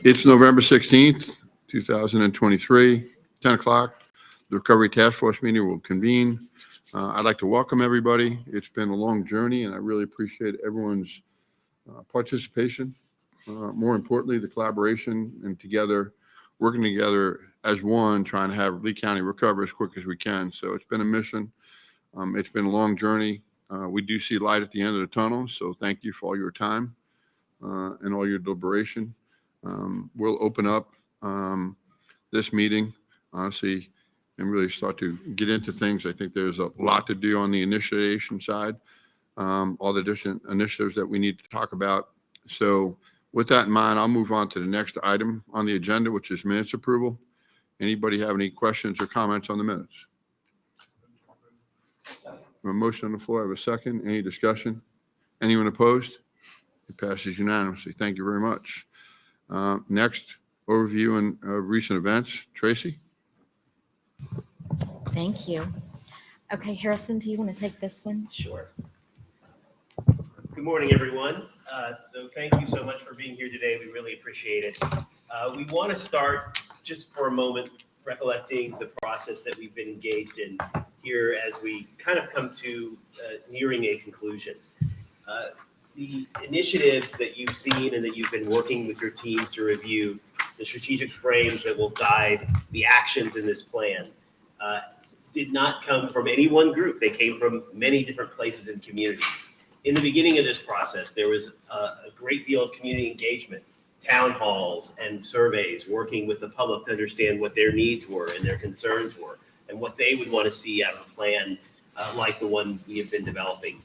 It's November 16th, 2023, 10 o'clock. The Recovery Task Force meeting will convene. I'd like to welcome everybody. It's been a long journey, and I really appreciate everyone's participation. More importantly, the collaboration and working together as one, trying to have Lee County recover as quick as we can. So it's been a mission. It's been a long journey. We do see light at the end of the tunnel, so thank you for all your time and all your deliberation. We'll open up this meeting, honestly, and really start to get into things. I think there's a lot to do on the initiation side, all the different initiatives that we need to talk about. So with that in mind, I'll move on to the next item on the agenda, which is minutes approval. Anybody have any questions or comments on the minutes? A motion on the floor. I have a second. Any discussion? Anyone opposed? It passes unanimously. Thank you very much. Next, overview and recent events. Tracy? Thank you. Okay, Harrison, do you want to take this one? Sure. Good morning, everyone. So thank you so much for being here today. We really appreciate it. We want to start just for a moment recollecting the process that we've been engaged in here as we kind of come to nearing a conclusion. The initiatives that you've seen and that you've been working with your teams to review, the strategic frames that will guide the actions in this plan, did not come from any one group. They came from many different places and communities. In the beginning of this process, there was a great deal of community engagement, town halls and surveys, working with the public to understand what their needs were and their concerns were and what they would want to see out of a plan like the one we have been developing.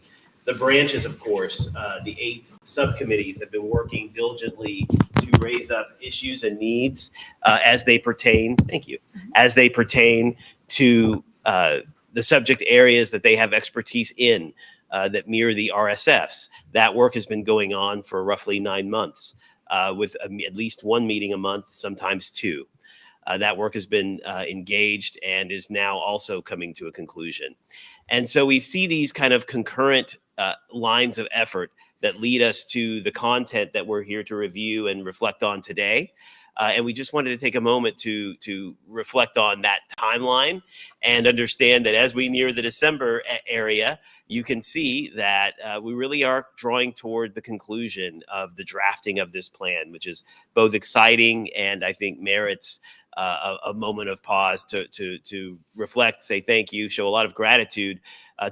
The branches, of course, the 8 subcommittees have been working diligently to raise up issues and needs as they pertain, as they pertain to the subject areas that they have expertise in that mirror the RSFs. That work has been going on for roughly 9 months with at least 1 meeting a month, sometimes 2. That work has been engaged and is now also coming to a conclusion. And so we see these kind of concurrent lines of effort that lead us to the content that we're here to review and reflect on today. And we just wanted to take a moment to reflect on that timeline and understand that as we near the December area, you can see that we really are drawing toward the conclusion of the drafting of this plan, which is both exciting and I think merits a moment of pause to reflect, say thank you, show a lot of gratitude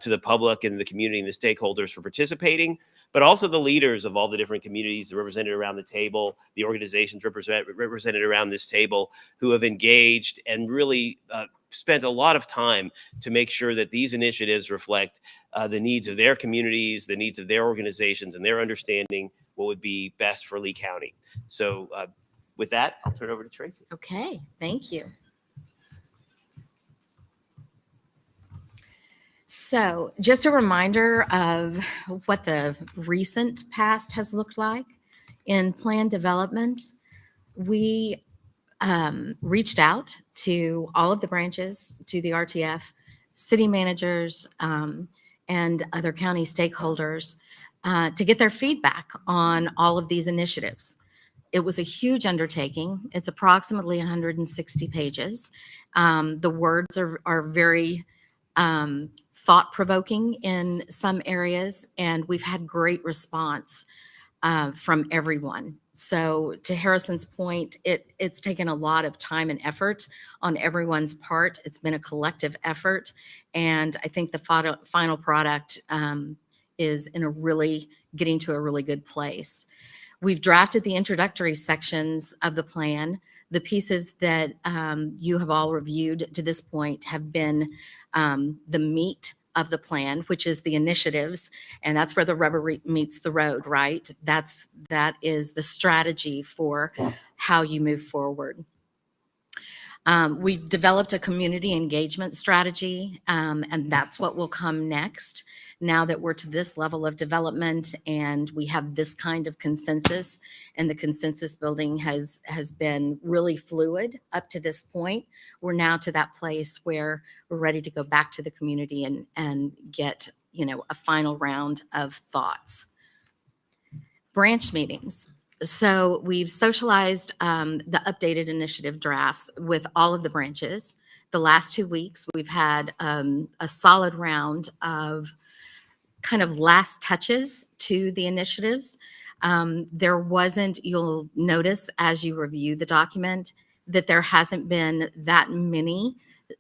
to the public and the community and the stakeholders for participating, but also the leaders of all the different communities represented around the table, the organizations represented around this table who have engaged and really spent a lot of time to make sure that these initiatives reflect the needs of their communities, the needs of their organizations, and their understanding what would be best for Lee County. So with that, I'll turn it over to Tracy. Okay, thank you. So just a reminder of what the recent past has looked like in plan development. We reached out to all of the branches, to the RTF, city managers, and other county stakeholders to get their feedback on all of these initiatives. It was a huge undertaking. It's approximately 160 pages. The words are very thought-provoking in some areas, and we've had great response from everyone. So to Harrison's point, it's taken a lot of time and effort on everyone's part. It's been a collective effort, and I think the final product is getting to a really good place. We've drafted the introductory sections of the plan. The pieces that you have all reviewed to this point have been the meat of the plan, which is the initiatives, and that's where the rubber meets the road, right? That is the strategy for how you move forward. We've developed a community engagement strategy, and that's what will come next. Now that we're to this level of development and we have this kind of consensus, and the consensus building has been really fluid up to this point, we're now to that place where we're ready to go back to the community and get, a final round of thoughts. Branch meetings. So we've socialized the updated initiative drafts with all of the branches. The last 2 weeks, we've had a solid round of kind of last touches to the initiatives. There wasn't, you'll notice as you review the document, that there hasn't been that many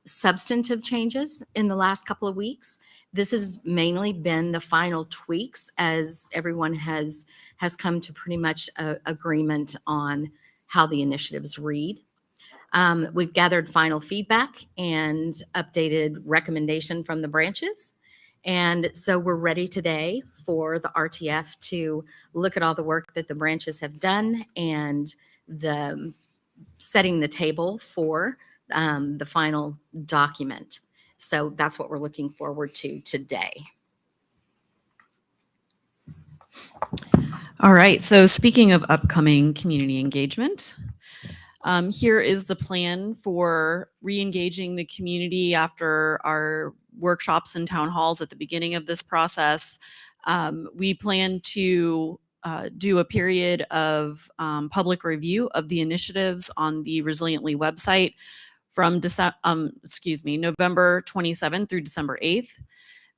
substantive changes in the last couple of weeks. This has mainly been the final tweaks as everyone has come to pretty much agreement on how the initiatives read. We've gathered final feedback and updated recommendation from the branches. And so we're ready today for the RTF to look at all the work that the branches have done and the setting the table for the final document. So that's what we're looking forward to today. All right. So speaking of upcoming community engagement, here is the plan for re-engaging the community after our workshops and town halls at the beginning of this process. We plan to do a period of public review of the initiatives on the Resiliently website from November 27th through December 8th.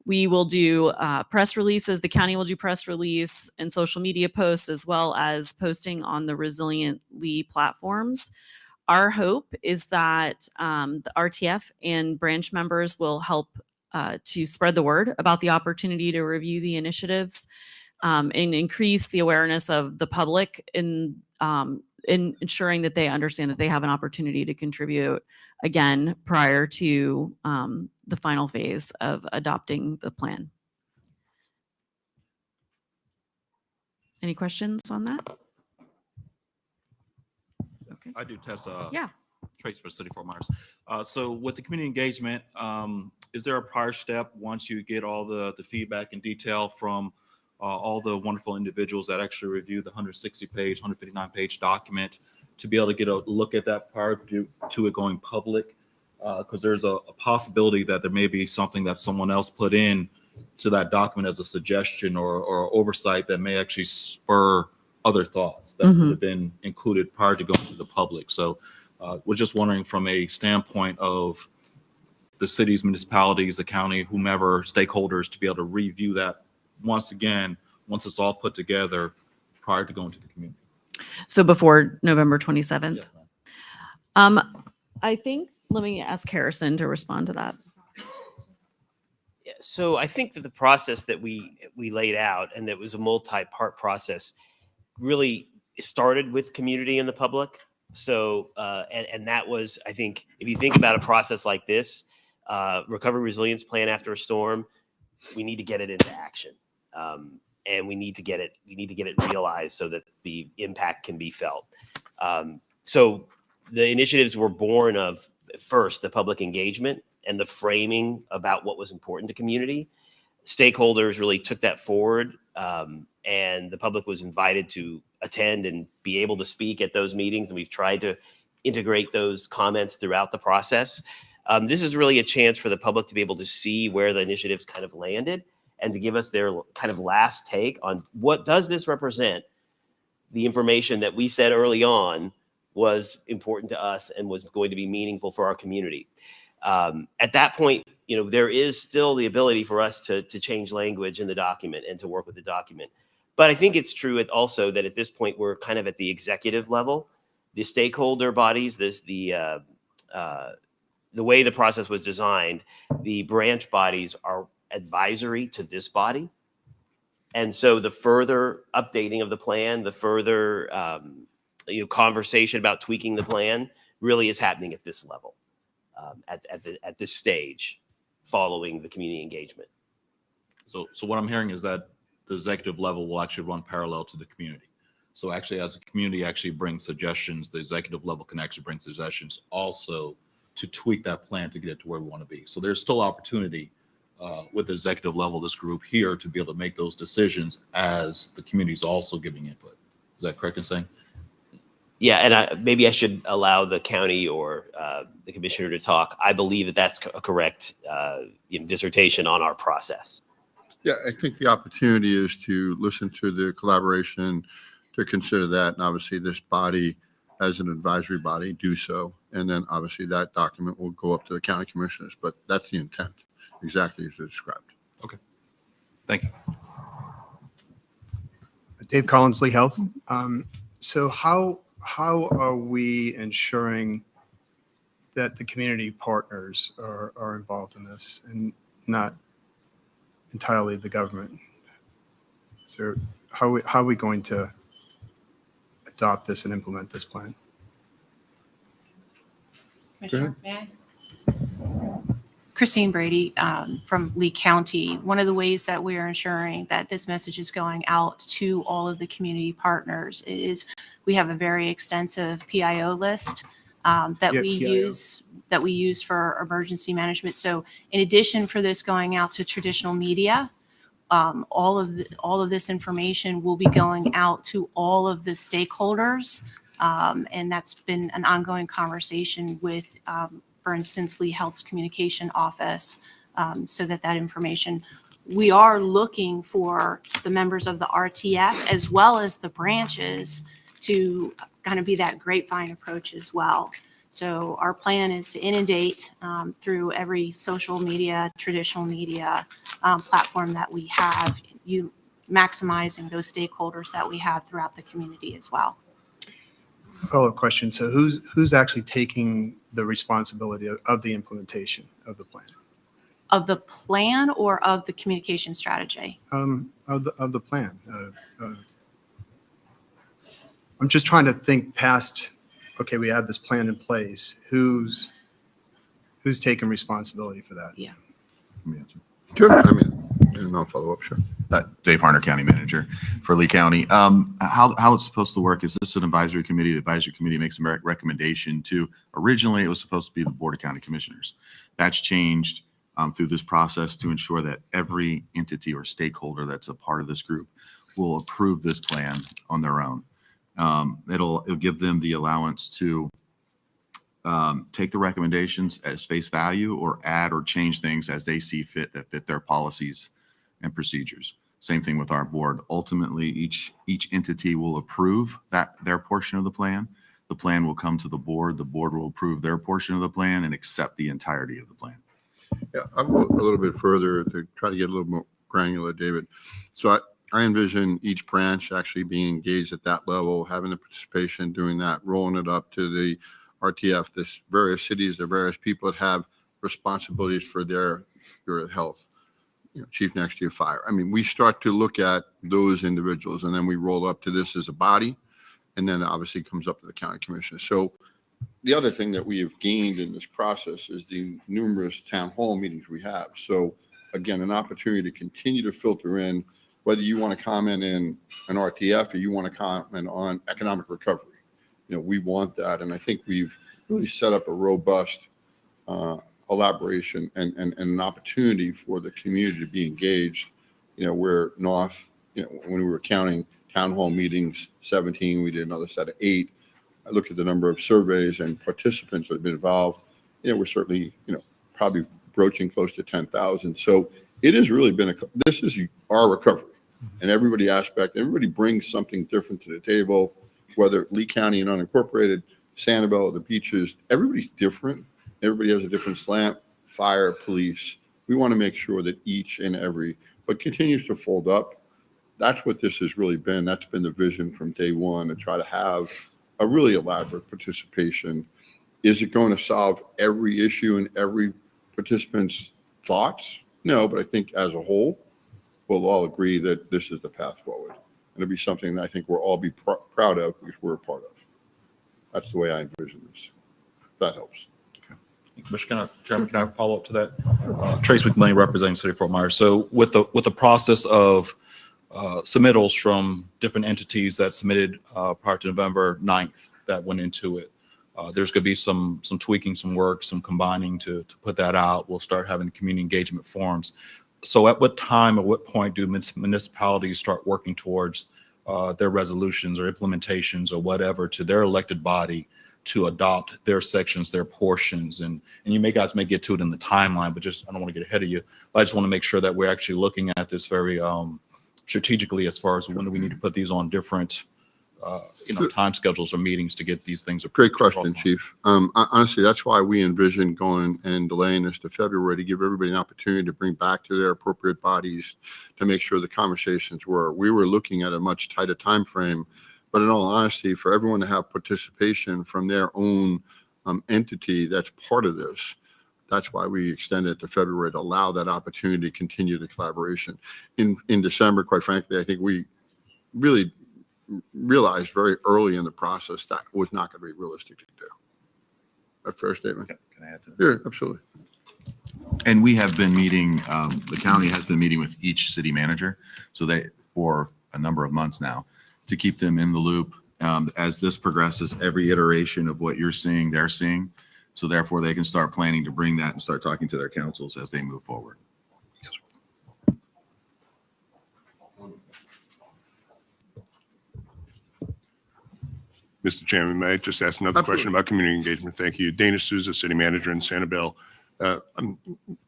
We will do press releases. The county will do press release and social media posts, as well as posting on the Resiliently platforms. Our hope is that the RTF and branch members will help to spread the word about the opportunity to review the initiatives and increase the awareness of the public in ensuring that they understand that they have an opportunity to contribute again prior to the final phase of adopting the plan. Any questions on that? Okay. I do, Tessa. Yeah. Trace for City Fort Myers. So with the community engagement, is there a prior step once you get all the feedback and detail from all the wonderful individuals that actually review the 160-page, 159-page document to be able to get a look at that prior to it going public? Because there's a possibility that there may be something that someone else put in to that document as a suggestion or oversight that may actually spur other thoughts that would have been included prior to going to the public. So we're just wondering from a standpoint of the cities, municipalities, the county, whomever, stakeholders, to be able to review that once again, once it's all put together prior to going to the community. So before November 27th? Yes, ma'am. I think, let me ask Harrison to respond to that. Yeah, so I think that the process that we laid out, and that was a multi-part process, really started with community and the public. So, and that was, I think, if you think about a process like this, recovery resilience plan after a storm, we need to get it into action. And we need to get it realized so that the impact can be felt. So the initiatives were born of, first, the public engagement and the framing about what was important to community. Stakeholders really took that forward, and the public was invited to attend and be able to speak at those meetings. And we've tried to integrate those comments throughout the process. This is really a chance for the public to be able to see where the initiatives kind of landed and to give us their kind of last take on what does this represent. The information that we said early on was important to us and was going to be meaningful for our community. At that point, there is still the ability for us to change language in the document and to work with the document. But I think it's true also that at this point, we're kind of at the executive level. The stakeholder bodies, the way the process was designed, the branch bodies are advisory to this body. And so the further updating of the plan, the further conversation about tweaking the plan really is happening at this level, at this stage, following the community engagement. So what I'm hearing is that the executive level will actually run parallel to the community. So actually, as a community actually brings suggestions, the executive level can actually bring suggestions also to tweak that plan to get it to where we want to be. So there's still opportunity with the executive level, this group here, to be able to make those decisions as the community is also giving input. Is that correct in saying? Yeah, and maybe I should allow the county or the commissioner to talk. I believe that that's a correct dissertation on our process. Yeah, I think the opportunity is to listen to the collaboration, to consider that, and obviously this body, as an advisory body, do so. And then obviously that document will go up to the county commissioners, but that's the intent, exactly as described. Thank you. Dave Collins, Lee Health. So how are we ensuring that the community partners are involved in this and not entirely the government? So how are we going to adopt this and implement this plan? Commissioner, may I? Christine Brady from Lee County. One of the ways that we are ensuring that this message is going out to all of the community partners is we have a very extensive PIO list that Yeah, we PIO. use for emergency management. So in addition for this going out to traditional media, all of this information will be going out to all of the stakeholders. And that's been an ongoing conversation with, for instance, Lee Health's communication office, so that information, we are looking for the members of the RTF as well as the branches to kind of be that grapevine approach as well. So our plan is to inundate through every social media, traditional media platform that we have, maximizing those stakeholders that we have throughout the community as well. Follow-up question. So who's actually taking the responsibility of the implementation of the plan? Of the plan or of the communication strategy? Of the plan. I'm just trying to think past, okay, we have this plan in place. Who's taking responsibility for that? Yeah. Let me answer. Sure. I mean, and I'll follow up, sure. Dave Harner, County Manager for Lee County. How it's supposed to work is this an advisory committee? The advisory committee makes a recommendation to, originally it was supposed to be the Board of County Commissioners. That's changed through this process to ensure that every entity or stakeholder that's a part of this group will approve this plan on their own. It'll give them the allowance to take the recommendations as face value or add or change things as they see fit that fit their policies and procedures. Same thing with our board. Ultimately, each entity will approve their portion of the plan. The plan will come to the board. The board will approve their portion of the plan and accept the entirety of the plan. Yeah, I'll go a little bit further to try to get a little more granular, David. So I envision each branch actually being engaged at that level, having the participation, doing that, rolling it up to the RTF, this various cities, the various people that have responsibilities for your health. Chief next to you, fire. I mean, we start to look at those individuals and then we roll up to this as a body, and then obviously comes up to the county commissioner. So the other thing that we have gained in this process is the numerous town hall meetings we have. So again, an opportunity to continue to filter in whether you want to comment in an RTF or you want to comment on economic recovery. We want that. And I think we've really set up a robust elaboration and an opportunity for the community to be engaged. Where North, when we were counting town hall meetings, 17, we did another set of 8. I looked at the number of surveys and participants that have been involved. We're certainly, probably broaching close to 10,000. So it has really been this is our recovery, and everybody brings something different to the table, whether Lee County and unincorporated, Sanibel, the beaches, everybody's different. Everybody has a different slant, fire, police. We want to make sure that each and every, but continues to fold up. That's what this has really been. That's been the vision from day one, to try to have a really elaborate participation. Is it going to solve every issue and every participant's thoughts? No, but I think as a whole, we'll all agree that this is the path forward. And it'll be something that I think we'll all be proud of because we're a part of. That's the way I envision this. That helps. Commissioner, Chairman, can I follow up to that? Trace McMillan, representing City of Fort Myers. So with the process of submittals from different entities that submitted prior to November 9th that went into it, there's going to be some tweaking, some work, some combining to put that out. We'll start having community engagement forums. So at what time, at what point do municipalities start working towards their resolutions or implementations or whatever to their elected body to adopt their sections, their portions? And you guys may get to it in the timeline, but I don't want to get ahead of you. But I just want to make sure that we're actually looking at this very strategically as far as when do we need to put these on different time schedules or meetings to get these things. Great across question, the line. Chief. Honestly, that's why we envisioned going and delaying this to February to give everybody an opportunity to bring back to their appropriate bodies to make sure the conversations we were looking at a much tighter time frame. But in all honesty, for everyone to have participation from their own entity that's part of this, that's why we extended it to February to allow that opportunity to continue the collaboration. In December, quite frankly, I think we really realized very early in the process that was not going to be realistic to do. A fair statement? Can I add to that? Yeah, absolutely. And we have been meeting, the county has been meeting with each city manager, so they, for a number of months now, to keep them in the loop. As this progresses, every iteration of what you're seeing, they're seeing. So therefore, they can start planning to bring that and start talking to their councils as they move forward. Mr. Chairman, may I just ask another question Absolutely. about community engagement? Thank you. Dana Souza, City Manager in Sanibel.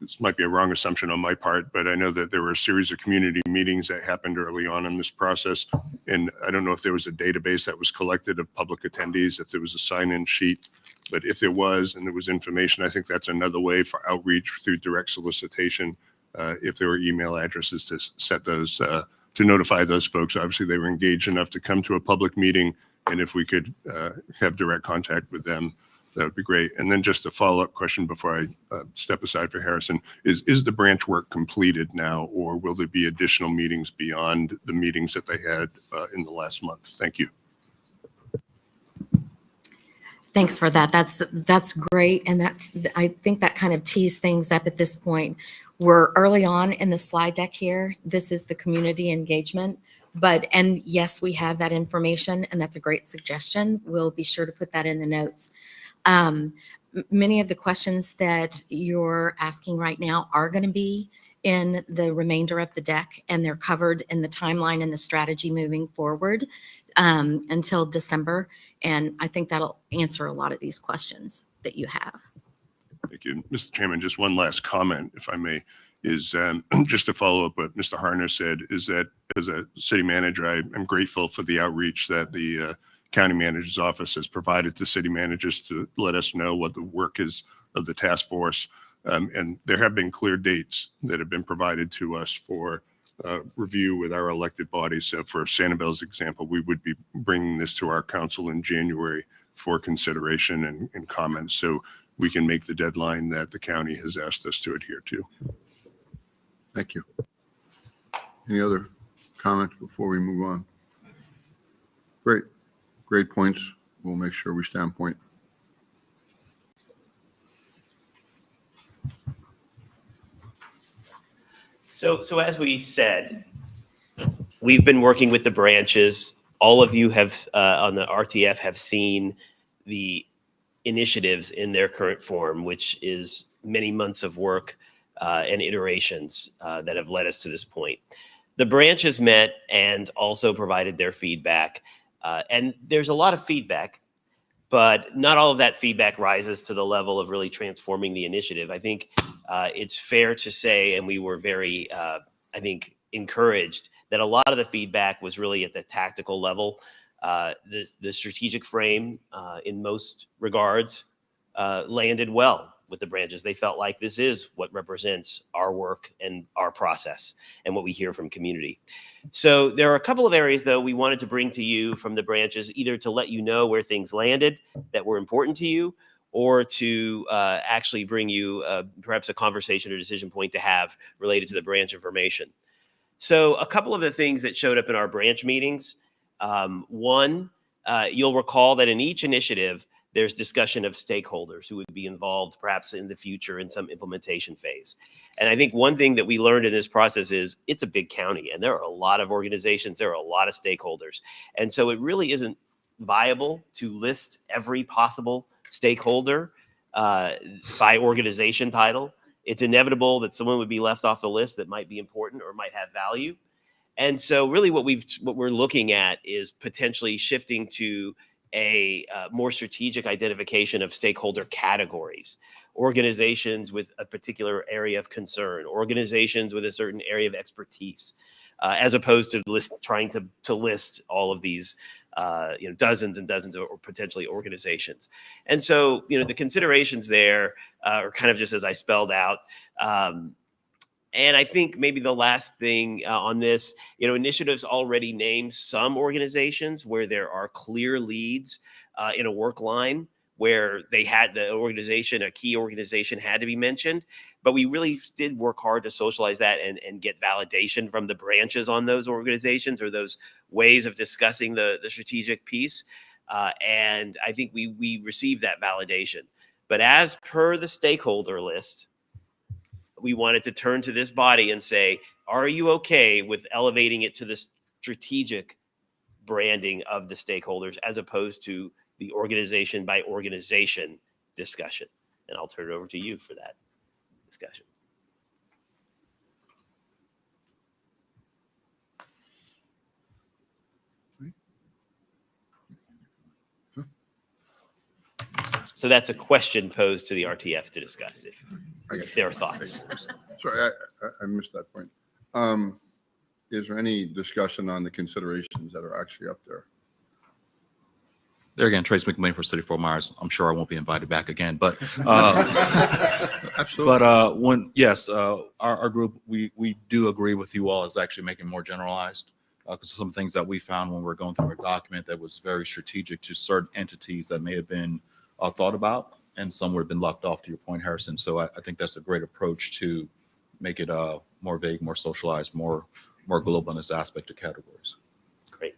This might be a wrong assumption on my part, but I know that there were a series of community meetings that happened early on in this process. And I don't know if there was a database that was collected of public attendees, if there was a sign-in sheet. But if there was, and there was information, I think that's another way for outreach through direct solicitation. If there were email addresses to set those, to notify those folks. Obviously, they were engaged enough to come to a public meeting. And if we could have direct contact with them, that would be great. And then just a follow-up question before I step aside for Harrison, is the branch work completed now, or will there be additional meetings beyond the meetings that they had in the last month? Thank you. Thanks for that. That's great. And I think that kind of tees things up at this point. We're early on in the slide deck here. This is the community engagement. And yes, we have that information, and that's a great suggestion. We'll be sure to put that in the notes. Many of the questions that you're asking right now are going to be in the remainder of the deck, and they're covered in the timeline and the strategy moving forward until December. And I think that'll answer a lot of these questions that you have. Thank you. Mr. Chairman, just one last comment, if I may, is just to follow up what Mr. Harner said, is that as a city manager, I am grateful for the outreach that the county manager's office has provided to city managers to let us know what the work is of the task force. And there have been clear dates that have been provided to us for review with our elected bodies. So for Sanibel's example, we would be bringing this to our council in January for consideration and comments. So we can make the deadline that the county has asked us to adhere to. Thank you. Any other comments before we move on? Great points. We'll make sure we stay on point. So as we said, we've been working with the branches. All of you have on the RTF have seen the initiatives in their current form, which is many months of work and iterations that have led us to this point. The branches met and also provided their feedback. And there's a lot of feedback, but not all of that feedback rises to the level of really transforming the initiative. I think it's fair to say, and we were very, I think, encouraged that a lot of the feedback was really at the tactical level. The strategic frame, in most regards, landed well with the branches. They felt like this is what represents our work and our process and what we hear from community. So there are a couple of areas, though, we wanted to bring to you from the branches, either to let you know where things landed that were important to you, or to actually bring you perhaps a conversation or decision point to have related to the branch information. So a couple of the things that showed up in our branch meetings. One, you'll recall that in each initiative, there's discussion of stakeholders who would be involved perhaps in the future in some implementation phase. And I think one thing that we learned in this process is it's a big county and there are a lot of organizations, there are a lot of stakeholders. And so it really isn't viable to list every possible stakeholder by organization title. It's inevitable that someone would be left off the list that might be important or might have value. And so really what we're looking at is potentially shifting to a more strategic identification of stakeholder categories, organizations with a particular area of concern, organizations with a certain area of expertise, as opposed to trying to list all of these dozens and dozens of or potentially organizations. And so, the considerations there are kind of just as I spelled out. And I think maybe the last thing on this, initiatives already named some organizations where there are clear leads in a work line where they had the organization, a key organization had to be mentioned. But we really did work hard to socialize that and get validation from the branches on those organizations or those ways of discussing the strategic piece. And I think we received that validation. But as per the stakeholder list, we wanted to turn to this body and say, are you okay with elevating it to the strategic branding of the stakeholders as opposed to the organization by organization discussion? And I'll turn it over to you for that discussion. So that's a question posed to the RTF to discuss if there are thoughts. Sorry, I missed that point. Is there any discussion on the considerations that are actually up there? There again, Trace McMillan for City of Fort Myers. I'm sure I won't be invited back again, but Absolutely. but our group, we do agree with you all as actually making more generalized. Because some things that we found when we were going through our document that was very strategic to certain entities that may have been thought about, and some would have been locked off, to your point, Harrison. So I think that's a great approach to make it more vague, more socialized, more global in this aspect of categories. Great.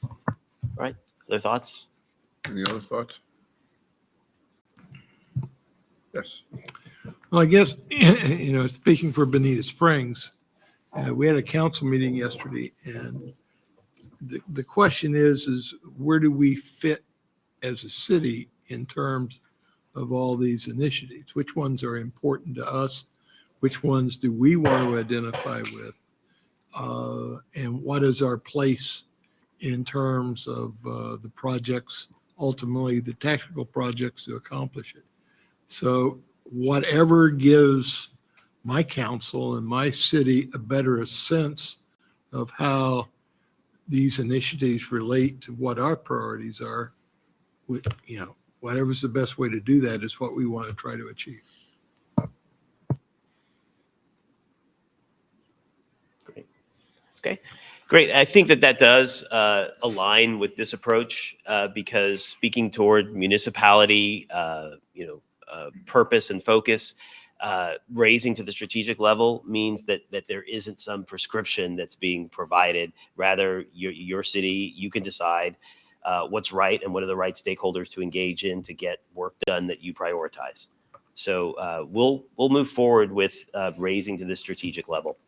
All right. Other thoughts? Any other thoughts? Yes. Well, I guess, speaking for Bonita Springs, we had a council meeting yesterday, and the question is where do we fit as a city in terms of all these initiatives? Which ones are important to us? Which ones do we want to identify with? And what is our place in terms of the projects, ultimately the technical projects to accomplish it? So whatever gives my council and my city a better sense of how these initiatives relate to what our priorities are, whatever's the best way to do that is what we want to try to achieve. Great. Okay. Great. I think that does align with this approach because speaking toward municipality, purpose and focus, raising to the strategic level means that there isn't some prescription that's being provided. Rather, your city, you can decide what's right and what are the right stakeholders to engage in to get work done that you prioritize. So we'll move forward with raising to the strategic level.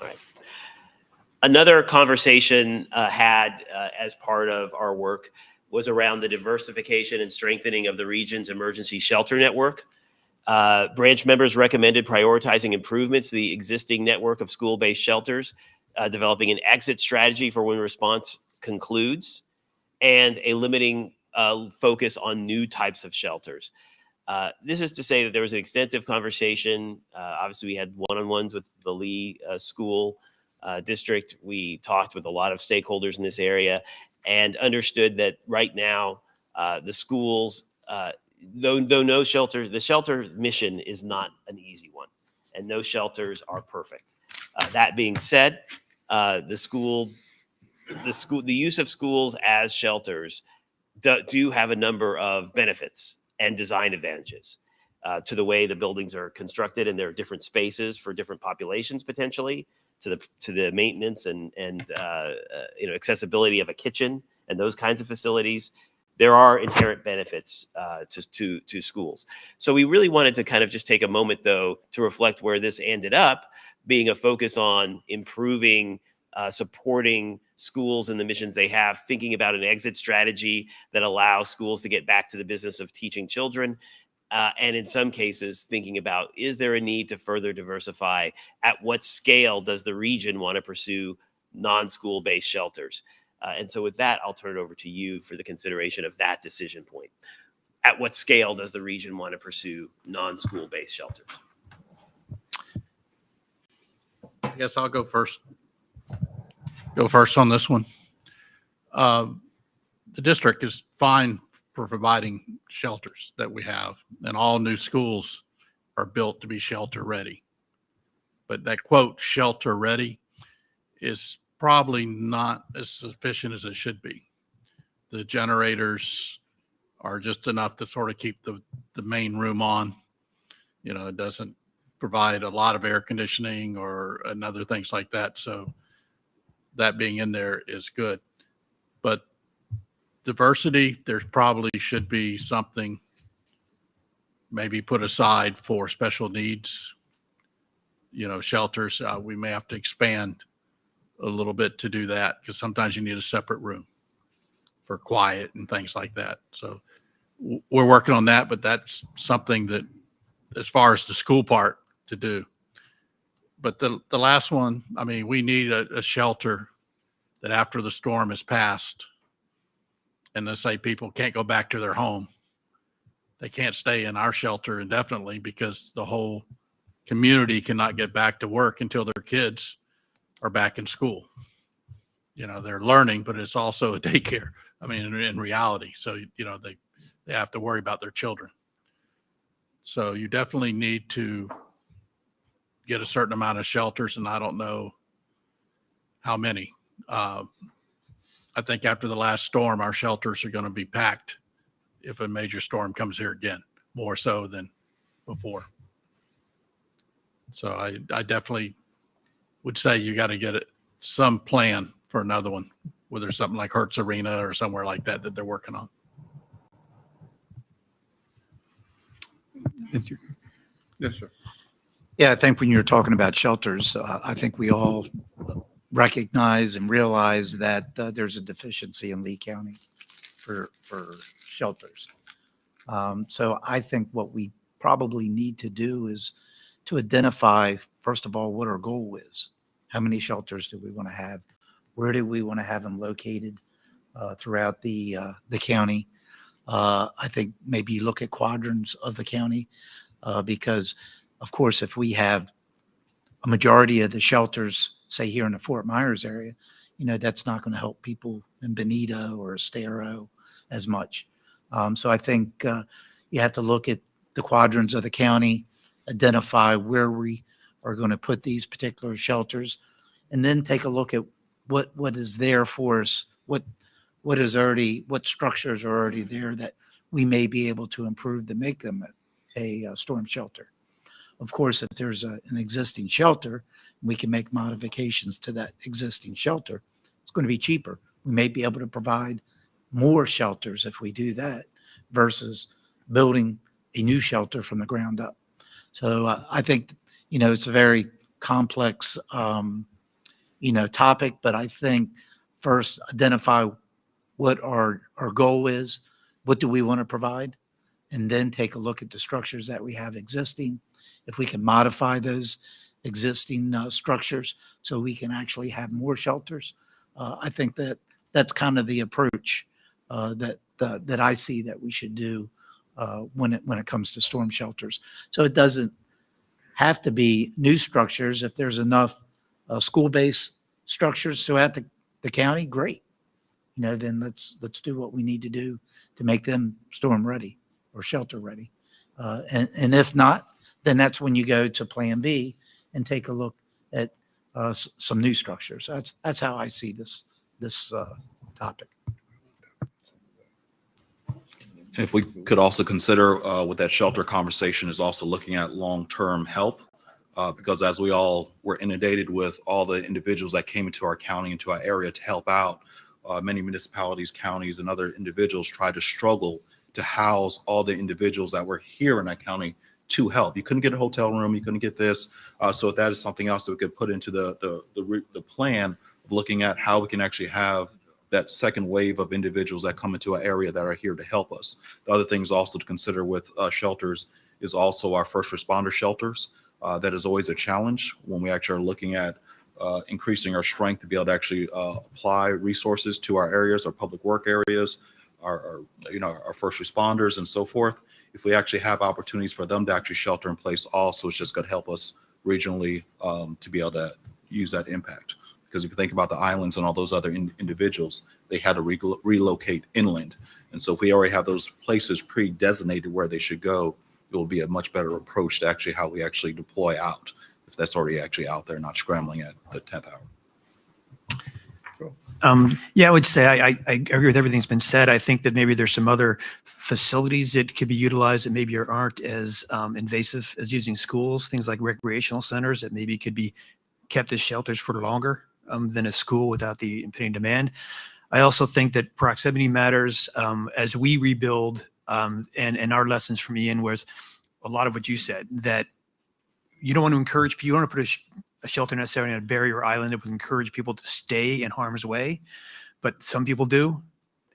All right. Another conversation had as part of our work was around the diversification and strengthening of the region's emergency shelter network. Branch members recommended prioritizing improvements to the existing network of school-based shelters, developing an exit strategy for when response concludes, and a limiting focus on new types of shelters. This is to say that there was an extensive conversation. Obviously, we had one-on-ones with the Lee School District. We talked with a lot of stakeholders in this area and understood that right now, the schools, though no shelters, the shelter mission is not an easy one, and no shelters are perfect. That being said, the use of schools as shelters do have a number of benefits and design advantages to the way the buildings are constructed, and there are different spaces for different populations potentially, to the maintenance and accessibility of a kitchen and those kinds of facilities. There are inherent benefits to schools. So we really wanted to kind of just take a moment, though, to reflect where this ended up being a focus on improving, supporting schools and the missions they have, thinking about an exit strategy that allows schools to get back to the business of teaching children. And in some cases, thinking about, is there a need to further diversify? At what scale does the region want to pursue non-school based shelters? And so with that, I'll turn it over to you for the consideration of that decision point. At what scale does the region want to pursue non-school based shelters? I guess I'll go first. Go first on this one. The district is fine for providing shelters that we have, and all new schools are built to be shelter ready. But that quote, shelter ready, is probably not as sufficient as it should be. The generators are just enough to sort of keep the main room on. You know, it doesn't provide a lot of air conditioning or other things like that. So that being in there is good. But diversity, there probably should be something maybe put aside for special needs, you know, shelters. We may have to expand a little bit to do that, because sometimes you need a separate room for quiet and things like that. So we're working on that, but that's something that, as far as the school part, to do. But the last one, I mean, we need a shelter that after the storm has passed, and let's say people can't go back to their home, they can't stay in our shelter indefinitely, because the whole community cannot get back to work until their kids are back in school. You know, they're learning, but it's also a daycare. I mean, in reality. So, you know, they have to worry about their children. So you definitely need to get a certain amount of shelters, and I don't know how many. I think after the last storm, our shelters are going to be packed if a major storm comes here again, more so than before. So I definitely would say you got to get some plan for another one, whether it's something like Hertz Arena or somewhere like that they're working on. Yes, sir. Yeah, I think when you're talking about shelters, I think we all recognize and realize that there's a deficiency in Lee County for shelters. So I think what we probably need to do is to identify, first of all, what our goal is. How many shelters do we want to have? Where do we want to have them located throughout the county? I think maybe look at quadrants of the county because, of course, if we have a majority of the shelters, say here in the Fort Myers area, you know, that's not going to help people in Bonita or Estero as much. So I think you have to look at the quadrants of the county, identify where we are going to put these particular shelters, and then take a look at what is there for us, what structures are already there that we may be able to improve to make them a storm shelter. Of course, if there's an existing shelter, we can make modifications to that existing shelter. It's going to be cheaper. We may be able to provide more shelters if we do that versus building a new shelter from the ground up. So I think, you know, it's a very complex, topic, but I think first identify what our goal is, what do we want to provide, and then take a look at the structures that we have existing. If we can modify those existing structures so we can actually have more shelters, I think that's kind of the approach that I see that we should do when it comes to storm shelters. So it doesn't have to be new structures. If there's enough school-based structures throughout the county, great. You know, then let's do what we need to do to make them storm ready or shelter ready. And if not, then that's when you go to Plan B and take a look at some new structures. That's how I see this topic. If we could also consider with that shelter conversation is also looking at long-term help, because as we all were inundated with all the individuals that came into our county, into our area to help out, many municipalities, counties, and other individuals tried to struggle to house all the individuals that were here in that county to help. You couldn't get a hotel room, you couldn't get this. So that is something else that we could put into the plan of looking at how we can actually have that second wave of individuals that come into our area that are here to help us. The other things also to consider with shelters is also our first responder shelters. That is always a challenge when we actually are looking at increasing our strength to be able to actually apply resources to our areas, our public work areas, our first responders and so forth. If we actually have opportunities for them to actually shelter in place also, it's just going to help us regionally to be able to use that impact. Because if you think about the islands and all those other individuals, they had to relocate inland. And so if we already have those places pre-designated where they should go, it will be a much better approach to actually how we actually deploy out, if that's already actually out there, not scrambling at the 10th hour. Yeah, I would say I agree with everything that's been said. I think that maybe there's some other facilities that could be utilized that maybe aren't as invasive as using schools, things like recreational centers that maybe could be kept as shelters for longer than a school without the impending demand. I also think that proximity matters as we rebuild, and our lessons from Ian was a lot of what you said, that you don't want to encourage people, you don't want to put a shelter necessarily on a barrier island that would encourage people to stay in harm's way, but some people do.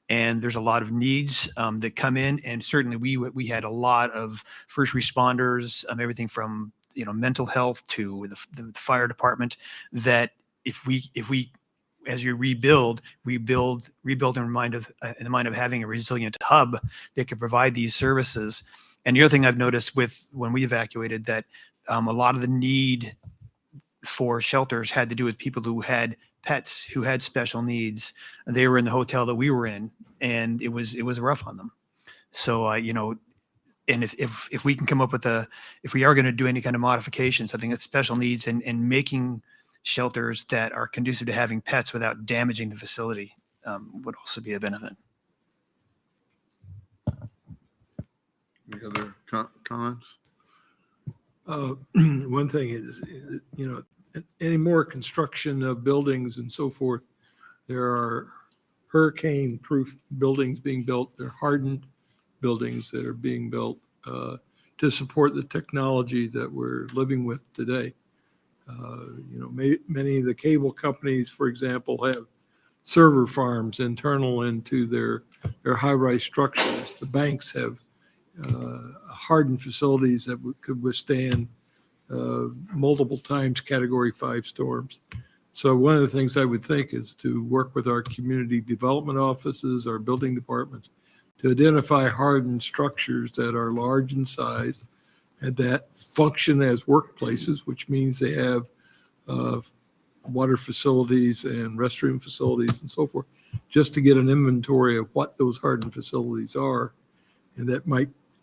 And there's a lot of needs that come in, and certainly we had a lot of first responders, everything from mental health to the fire department. That if we as you rebuild in the mind of having a resilient hub that could provide these services. And the other thing I've noticed with when we evacuated, that a lot of the need for shelters had to do with people who had pets who had special needs. They were in the hotel that we were in, and it was rough on them. So and if we can come up with if we are going to do any kind of modifications, I think that special needs and making shelters that are conducive to having pets without damaging the facility would also be a benefit. Any other comments? One thing is, any more construction of buildings and so forth, there are hurricane-proof buildings being built. There are hardened buildings that are being built to support the technology that we're living with today. Many of the cable companies, for example, have server farms internal into their high-rise structures. The banks have hardened facilities that could withstand multiple times Category 5 storms. So one of the things I would think is to work with our community development offices, our building departments, to identify hardened structures that are large in size and that function as workplaces, which means they have water facilities and restroom facilities and so forth, just to get an inventory of what those hardened facilities are. And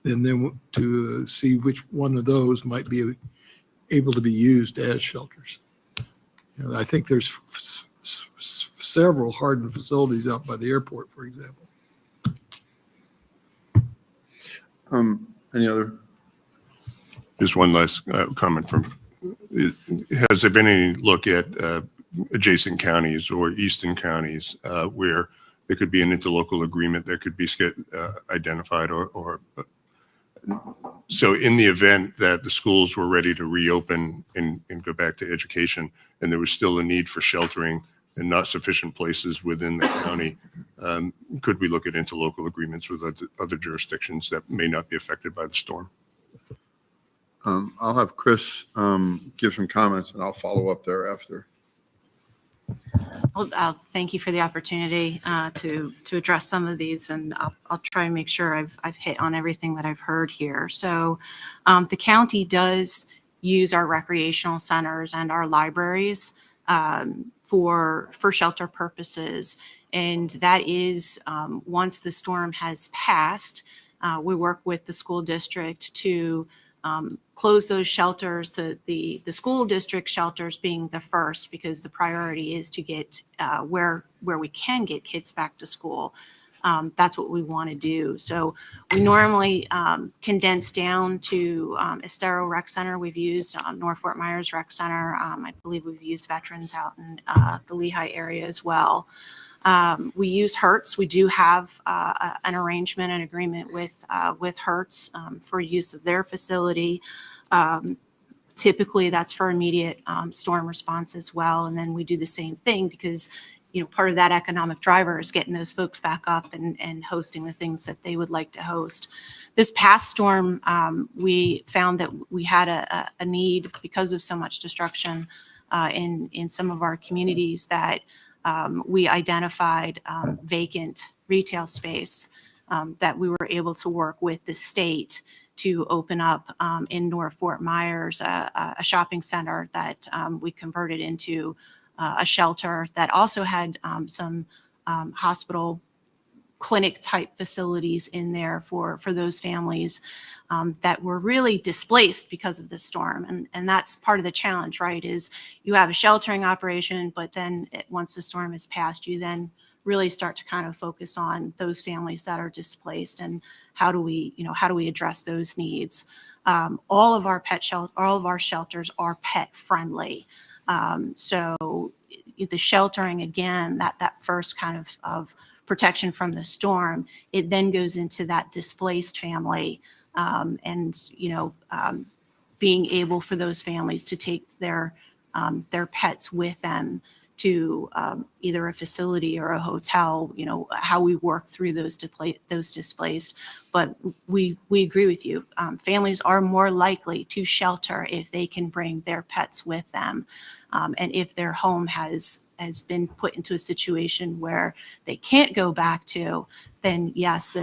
then to see which one of those might be able to be used as shelters. I think there's several hardened facilities out by the airport, for example. Any other? Just one last comment has there been any look at adjacent counties or eastern counties where there could be an interlocal agreement that could be identified or so in the event that the schools were ready to reopen and go back to education and there was still a need for sheltering and not sufficient places within the county, could we look at interlocal agreements with other jurisdictions that may not be affected by the storm? I'll have Chris give some comments and I'll follow up thereafter. Well, thank you for the opportunity to address some of these, and I'll try and make sure I've hit on everything that I've heard here. So the county does use our recreational centers and our libraries for shelter purposes. And that is, once the storm has passed, we work with the school district to close those shelters, the school district shelters being the first, because the priority is to get where we can get kids back to school. That's what we want to do. So we normally condense down to Estero Rec Center. We've used North Fort Myers Rec Center. I believe we've used veterans out in the Lehigh area as well. We use Hertz. We do have an arrangement, an agreement with Hertz for use of their facility. Typically, that's for immediate storm response as well. And then we do the same thing because, part of that economic driver is getting those folks back up and hosting the things that they would like to host. This past storm, we found that we had a need because of so much destruction in some of our communities that we identified vacant retail space that we were able to work with the state to open up in North Fort Myers a shopping center that we converted into a shelter that also had some hospital clinic type facilities in there for those families that were really displaced because of the storm. And that's part of the challenge, right? Is you have a sheltering operation, but then once the storm has passed, you then really start to kind of focus on those families that are displaced and how do we address those needs. All of our shelters are pet friendly. So the sheltering, again, that first kind of protection from the storm, it then goes into that displaced family, and being able for those families to take their pets with them to either a facility or a hotel, how we work through those displaced. But we agree with you. Families are more likely to shelter if they can bring their pets with them. And if their home has been put into a situation where they can't go back to, then yes,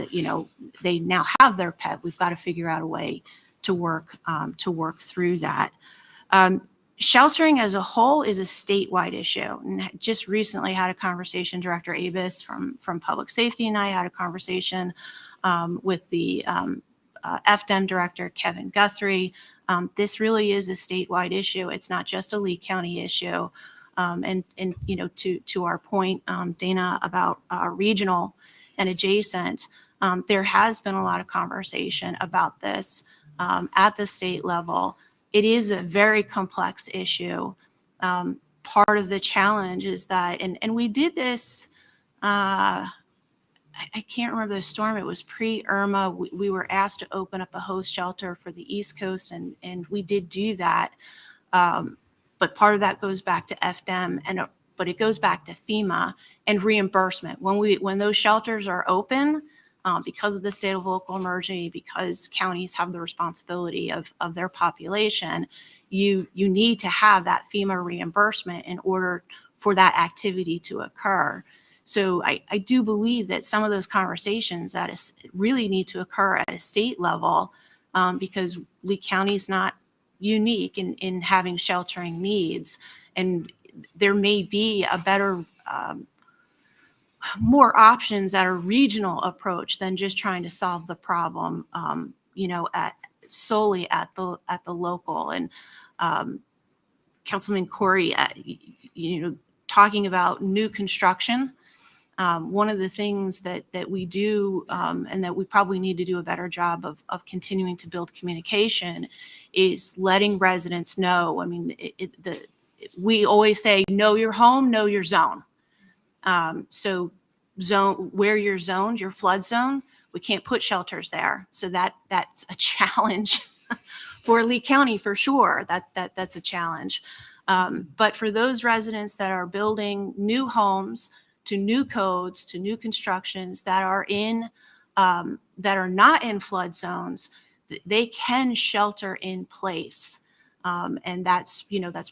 they now have their pet. We've got to figure out a way to work through that. Sheltering as a whole is a statewide issue. And just recently had a conversation, Director Abus from Public Safety and I had a conversation with the FDEM Director, Kevin Guthrie. This really is a statewide issue. It's not just a Lee County issue. And to our point, Dana, about regional and adjacent, there has been a lot of conversation about this at the state level. It is a very complex issue. Part of the challenge is that, and we did this, I can't remember the storm, it was pre-Irma. We were asked to open up a host shelter for the East Coast, and we did do that. But part of that goes back to FDEM, but it goes back to FEMA and reimbursement. When those shelters are open, because of the state of local emergency, because counties have the responsibility of their population, you need to have that FEMA reimbursement in order for that activity to occur. So I do believe that some of those conversations really need to occur at a state level, because Lee County is not unique in having sheltering needs. And there may be a better more options at a regional approach than just trying to solve the problem, solely at the local. And Councilman Corey, talking about new construction, one of the things that we do and that we probably need to do a better job of continuing to build communication is letting residents know. I mean, we always say, know your home, know your zone. So where you're zoned, your flood zone, we can't put shelters there. So that's a challenge for Lee County for sure. That's a challenge. But for those residents that are building new homes to new codes, to new constructions that are not in flood zones, they can shelter in place. And that's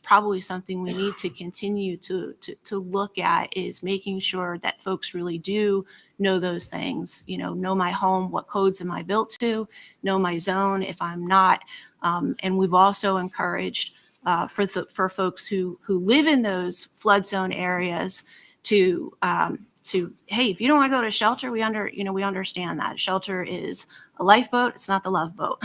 probably something we need to continue to look at, is making sure that folks really do know those things, know my home, what codes am I built to, know my zone if I'm not. And we've also encouraged for folks who live in those flood zone areas to hey, if you don't want to go to shelter, we understand that shelter is a lifeboat. It's not the love boat.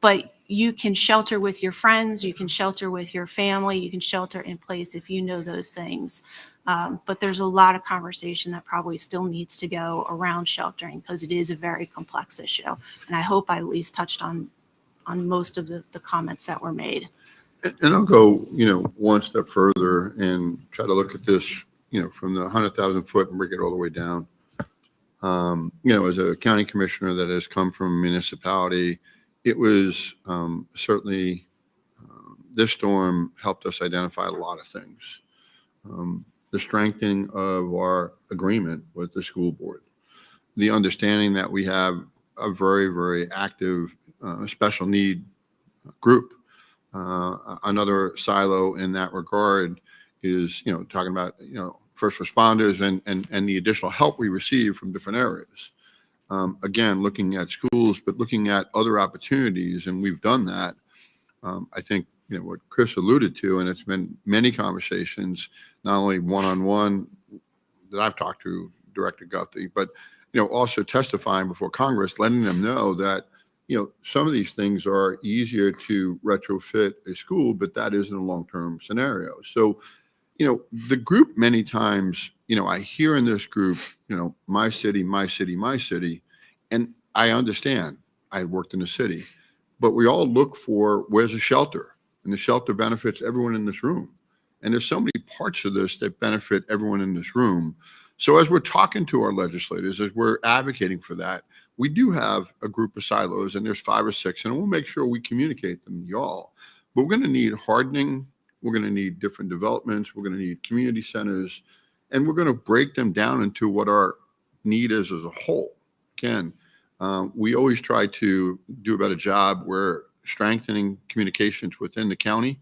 But you can shelter with your friends, you can shelter with your family, you can shelter in place if you know those things. But there's a lot of conversation that probably still needs to go around sheltering, because it is a very complex issue. And I hope I at least touched on most of the comments that were made. And I'll go, one step further and try to look at this, from the 100,000 foot and break it all the way down. As a county commissioner that has come from a municipality, it was certainly this storm helped us identify a lot of things. The strengthening of our agreement with the school board, the understanding that we have a very, very active special need group. Another silo in that regard is, talking about, first responders and the additional help we receive from different areas. Again, looking at schools, but looking at other opportunities, and we've done that. I think, what Chris alluded to, and it's been many conversations, not only one-on-one that I've talked to Director Guthrie, but, also testifying before Congress, letting them know that, some of these things are easier to retrofit a school, but that isn't a long-term scenario. So, the group many times, I hear in this group, my city, my city, my city, and I understand. I worked in the city, but we all look for where's a shelter, and the shelter benefits everyone in this room. And there's so many parts of this that benefit everyone in this room. So as we're talking to our legislators, as we're advocating for that, we do have a group of silos, and there's 5 or 6, and we'll make sure we communicate them to y'all. But we're going to need hardening. We're going to need different developments. We're going to need community centers, and we're going to break them down into what our need is as a whole. Again, we always try to do a better job. We're strengthening communications within the county,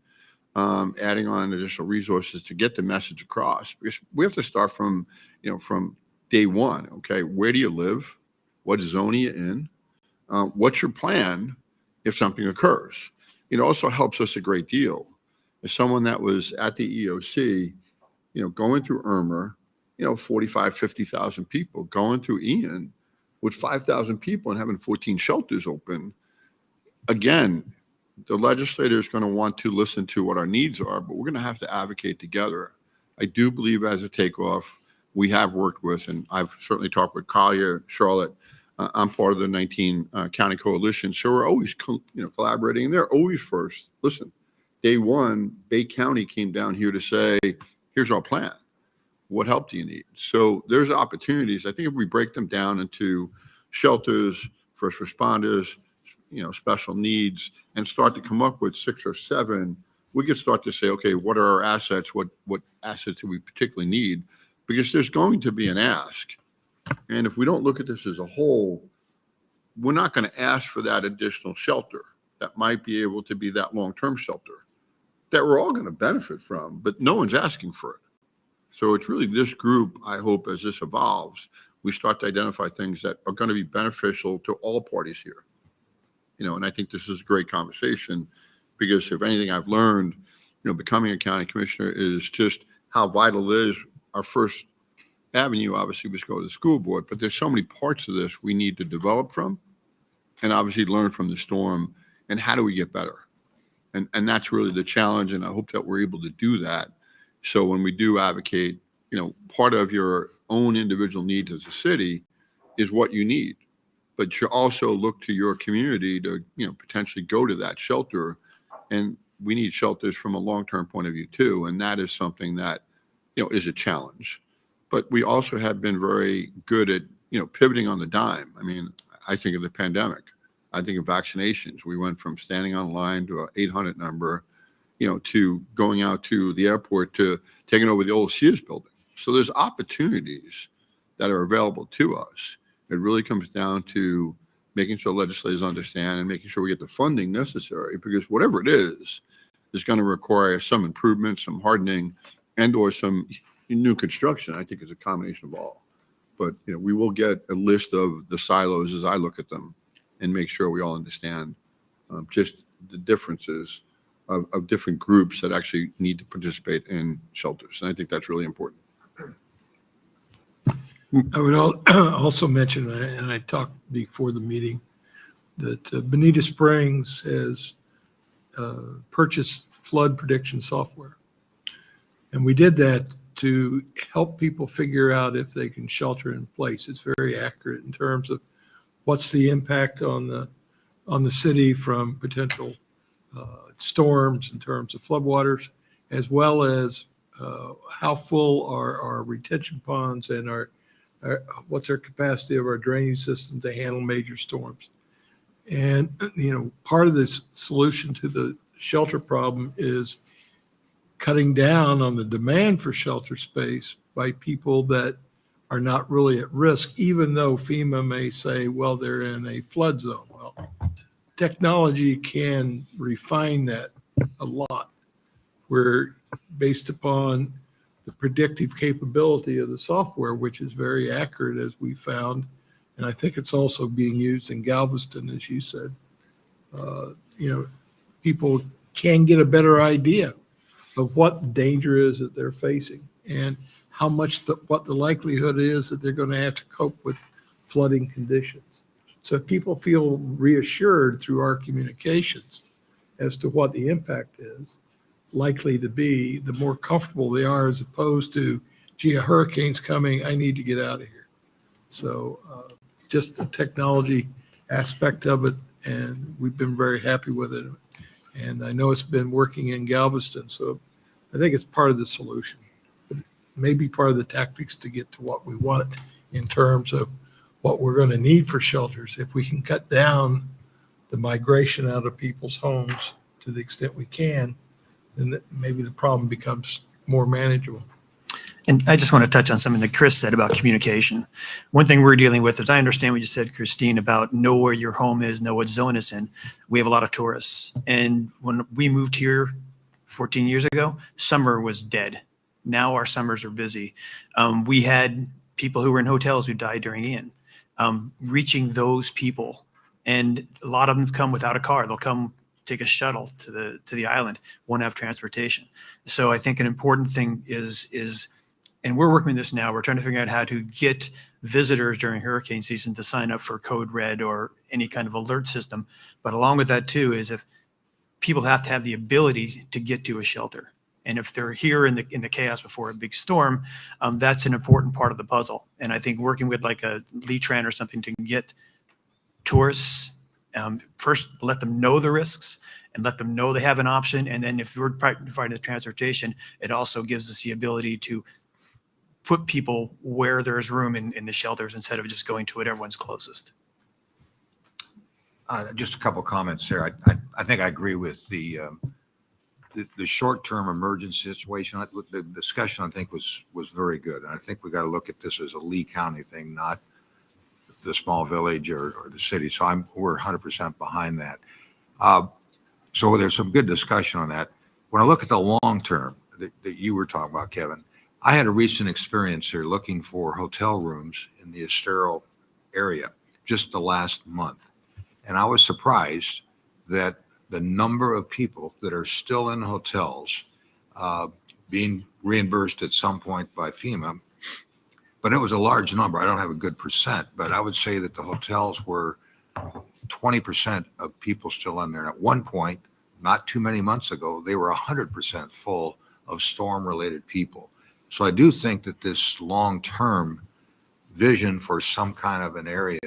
adding on additional resources to get the message across. Because we have to start from, from day one. Okay, where do you live? What zone are you in? What's your plan if something occurs? It also helps us a great deal. As someone that was at the EOC, going through Irma, 45, 50,000 people, going through Ian with 5,000 people and having 14 shelters open. Again, the legislator is going to want to listen to what our needs are, but we're going to have to advocate together. I do believe as a takeoff, we have worked with, and I've certainly talked with Collier, Charlotte. I'm part of the 19 county coalition, so we're always collaborating, and they're always first. Listen, day one, Bay County came down here to say, here's our plan. What help do you need? So there's opportunities. I think if we break them down into shelters, first responders, special needs, and start to come up with 6 or 7, we can start to say, okay, what are our assets? What assets do we particularly need? Because there's going to be an ask. And if we don't look at this as a whole, we're not going to ask for that additional shelter that might be able to be that long-term shelter that we're all going to benefit from, but no one's asking for it. So it's really this group, I hope, as this evolves, we start to identify things that are going to be beneficial to all parties here. And I think this is a great conversation, because if anything I've learned, becoming a county commissioner is just how vital it is. Our first avenue obviously was go to the school board, but there's so many parts of this we need to develop from, and obviously learn from the storm, and how do we get better? And that's really the challenge, and I hope that we're able to do that. So when we do advocate, part of your own individual needs as a city is what you need, but you also look to your community to, potentially go to that shelter. And we need shelters from a long-term point of view too. And that is something that, is a challenge. But we also have been very good at, pivoting on the dime. I mean, I think of the pandemic. I think of vaccinations. We went from standing on line to an 800 number, to going out to the airport, to taking over the old Sears building. So there's opportunities that are available to us. It really comes down to making sure legislators understand and making sure we get the funding necessary, because whatever it is going to require some improvement, some hardening, and or some new construction. I think it's a combination of all. But we will get a list of the silos as I look at them, and make sure we all understand just the differences of different groups that actually need to participate in shelters. And I think that's really important. I would also mention, and I talked before the meeting, that Bonita Springs has purchased flood prediction software. And we did that to help people figure out if they can shelter in place. It's very accurate in terms of what's the impact on the city from potential storms, in terms of floodwaters, as well as how full are our retention ponds, and what's our capacity of our drainage system to handle major storms. And, part of this solution to the shelter problem is cutting down on the demand for shelter space by people that are not really at risk, even though FEMA may say, well, they're in a flood zone. Well, technology can refine that a lot, where based upon the predictive capability of the software, which is very accurate, as we found, And I think it's also being used in Galveston, as you said. People can get a better idea of what the danger is that they're facing and how much what the likelihood is that they're going to have to cope with flooding conditions. So if people feel reassured through our communications as to what the impact is likely to be, the more comfortable they are, as opposed to, gee, a hurricane's coming, I need to get out of here. So just the technology aspect of it, and we've been very happy with it. And I know it's been working in Galveston, so I think it's part of the solution. Maybe part of the tactics to get to what we want in terms of what we're going to need for shelters. If we can cut down the migration out of people's homes to the extent we can, then maybe the problem becomes more manageable. And I just want to touch on something that Chris said about communication. One thing we're dealing with, as I understand what you said, Christine, about know where your home is, know what zone it's in. We have a lot of tourists. And when we moved here 14 years ago, summer was dead. Now our summers are busy. We had people who were in hotels who died during Ian. Reaching those people, and a lot of them come without a car. They'll come take a shuttle to the island, won't have transportation. So I think an important thing is, and we're working on this now, we're trying to figure out how to get visitors during hurricane season to sign up for Code Red or any kind of alert system. But along with that too, is if people have to have the ability to get to a shelter. And if they're here in the chaos before a big storm, that's an important part of the puzzle. And I think working with like a Lee-Tran or something to get tourists, first let them know the risks and let them know they have an option. And then if we're providing the transportation, it also gives us the ability to put people where there's room in the shelters instead of just going to it everyone's closest. Just a couple comments there. I think I agree with the short-term emergency situation. The discussion, I think, was very good. And I think we got to look at this as a Lee County thing, not the small village or the city. So we're 100% behind that. So there's some good discussion on that. When I look at the long term that you were talking about, Kevin, I had a recent experience here looking for hotel rooms in the Estero area just the last month. And I was surprised that the number of people that are still in hotels being reimbursed at some point by FEMA, but it was a large number. I don't have a good percent, but I would say that the hotels were 20% of people still in there. And at one point, not too many months ago, they were 100% full of storm-related people. So I do think that this long-term vision for some kind of an area,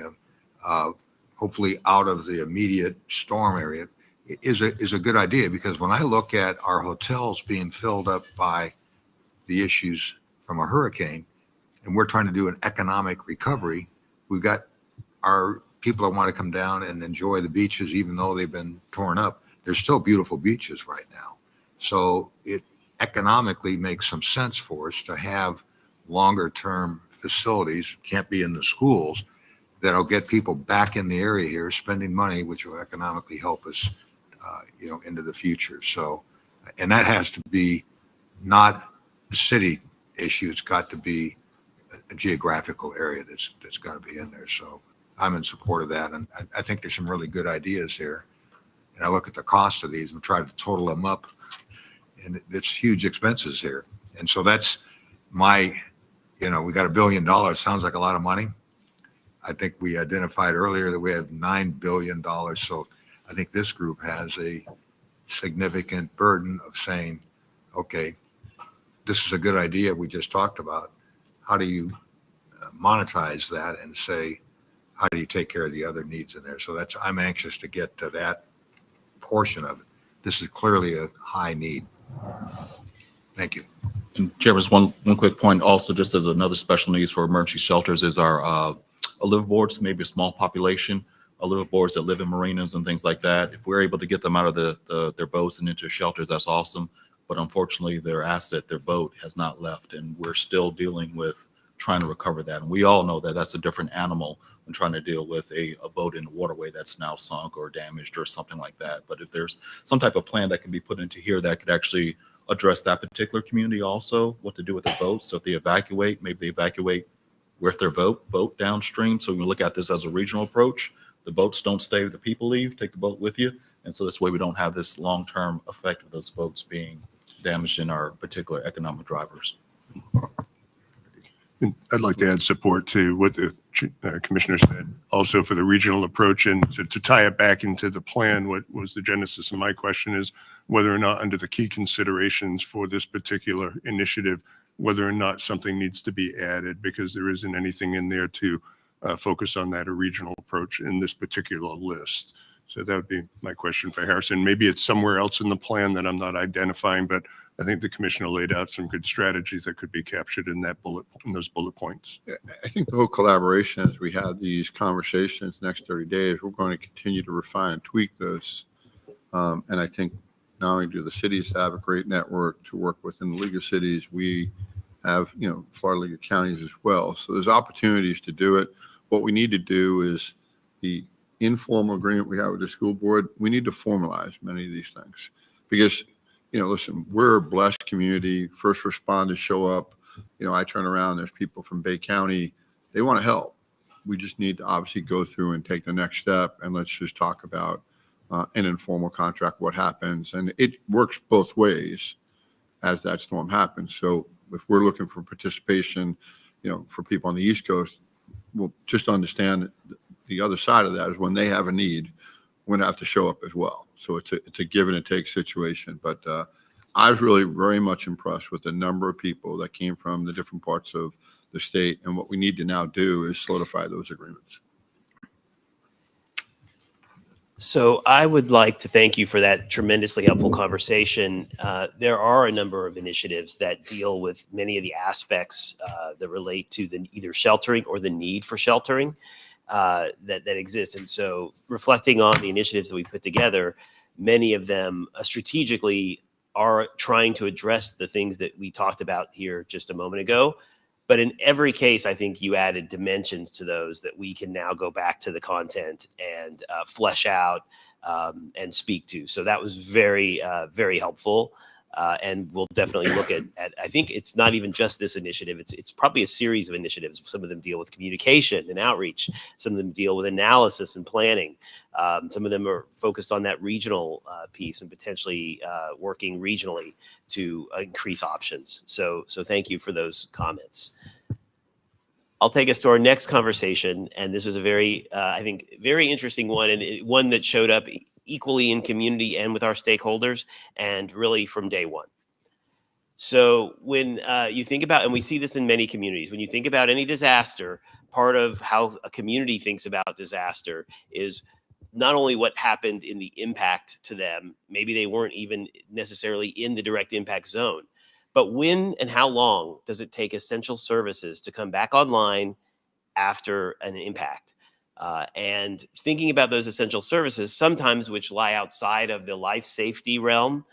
hopefully out of the immediate storm area, is a good idea, because when I look at our hotels being filled up by the issues from a hurricane, and we're trying to do an economic recovery, we've got our people that want to come down and enjoy the beaches, even though they've been torn up. There's still beautiful beaches right now. So it economically makes some sense for us to have longer term facilities, can't be in the schools, that'll get people back in the area here spending money, which will economically help us into the future. So, and that has to be not a city issue. It's got to be a geographical area that's got to be in there. So I'm in support of that. And I think there's some really good ideas here. And I look at the cost of these and try to total them up, and it's huge expenses here. And so that's we got $1 billion. Sounds like a lot of money. I think we identified earlier that we have $9 billion. So I think this group has a significant burden of saying, okay, this is a good idea we just talked about. How do you monetize that, and say, how do you take care of the other needs in there? So I'm anxious to get to that portion of it. This is clearly a high need. Thank you. And Chairman, one quick point also, just as another special needs for emergency shelters, is our liveaboards, maybe a small population, liveaboards that live in marinas and things like that. If we're able to get them out of their boats and into shelters, that's awesome. But unfortunately, their asset, their boat, has not left, and we're still dealing with trying to recover that. And we all know that that's a different animal when trying to deal with a boat in a waterway that's now sunk or damaged or something like that. But if there's some type of plan that can be put into here that could actually address that particular community also, what to do with the boats. So if they evacuate, maybe they evacuate with their boat downstream. So we look at this as a regional approach. The boats don't stay, the people leave, take the boat with you. And so this way we don't have this long-term effect of those boats being damaged in our particular economic drivers. And I'd like to add support to what the commissioner said, also for the regional approach, and to tie it back into the plan. What was the genesis of my question is whether or not, under the key considerations for this particular initiative, whether or not something needs to be added, because there isn't anything in there to focus on that regional approach in this particular list. So that would be my question for Harrison. Maybe it's somewhere else in the plan that I'm not identifying, but I think the commissioner laid out some good strategies that could be captured in those bullet points. I think the whole collaboration, as we have these conversations next 30 days, we're going to continue to refine and tweak this. And I think not only do the cities have a great network to work within the League of Cities, we have, Florida League of Counties as well. So there's opportunities to do it. What we need to do is the informal agreement we have with the school board, we need to formalize many of these things. Because, listen, we're a blessed community. First responders show up. I turn around, there's people from Bay County. They want to help. We just need to obviously go through and take the next step. And let's just talk about an informal contract, what happens. And it works both ways as that storm happens. So if we're looking for participation, for people on the East Coast, we'll just understand that the other side of that is when they have a need, we're going to have to show up as well. So it's a give and take situation. But I was really very much impressed with the number of people that came from the different parts of the state. And what we need to now do is solidify those agreements. So I would like to thank you for that tremendously helpful conversation. There are a number of initiatives that deal with many of the aspects that relate to the either sheltering or the need for sheltering that exists. And so reflecting on the initiatives that we put together, many of them strategically are trying to address the things that we talked about here just a moment ago. But in every case, I think you added dimensions to those that we can now go back to the content and flesh out and speak to. So that was very, very helpful. And we'll definitely look at, I think it's not even just this initiative. It's probably a series of initiatives. Some of them deal with communication and outreach. Some of them deal with analysis and planning. Some of them are focused on that regional piece and potentially working regionally to increase options. So thank you for those comments. I'll take us to our next conversation. And this was a very, I think, very interesting one, and one that showed up equally in community and with our stakeholders, and really from day one. So when you think about, and we see this in many communities, when you think about any disaster, part of how a community thinks about disaster is not only what happened in the impact to them, maybe they weren't even necessarily in the direct impact zone, but when and how long does it take essential services to come back online after an impact? And thinking about those essential services, sometimes which lie outside of the life safety realm.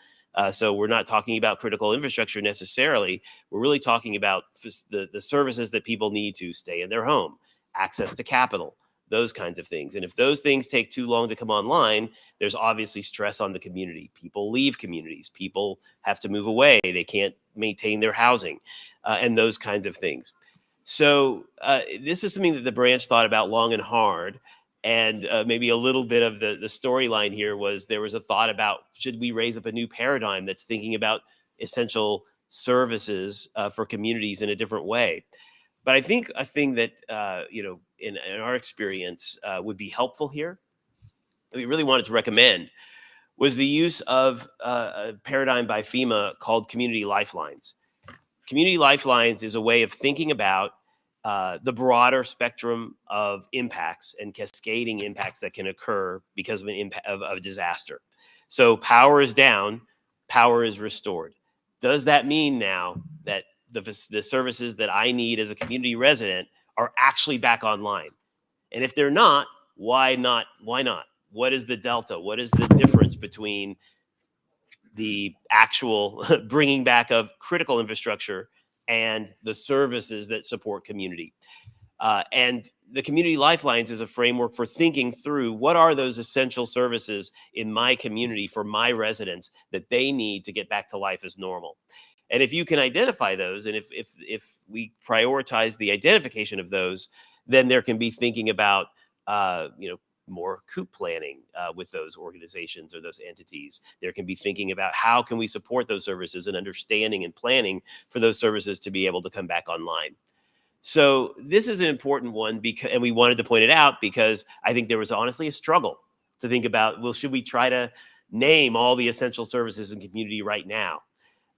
So we're not talking about critical infrastructure necessarily. We're really talking about the services that people need to stay in their home, access to capital, those kinds of things. And if those things take too long to come online, there's obviously stress on the community. People leave communities. People have to move away. They can't maintain their housing and those kinds of things. So this is something that the branch thought about long and hard. And maybe a little bit of the storyline here was there was a thought about, should we raise up a new paradigm that's thinking about essential services for communities in a different way? But I think a thing that, in our experience would be helpful here, we really wanted to recommend, was the use of a paradigm by FEMA called Community Lifelines. Community Lifelines is a way of thinking about the broader spectrum of impacts and cascading impacts that can occur because of an impact of a disaster. So power is down, power is restored. Does that mean now that the services that I need as a community resident are actually back online? And if they're not, why not? Why not? What is the delta? What is the difference between the actual bringing back of critical infrastructure and the services that support community? And the Community Lifelines is a framework for thinking through what are those essential services in my community for my residents that they need to get back to life as normal. And if you can identify those, and if we prioritize the identification of those, then there can be thinking about, more COOP planning with those organizations or those entities. There can be thinking about how can we support those services and understanding and planning for those services to be able to come back online. So this is an important one because, and we wanted to point it out because I think there was honestly a struggle to think about, well, should we try to name all the essential services in community right now?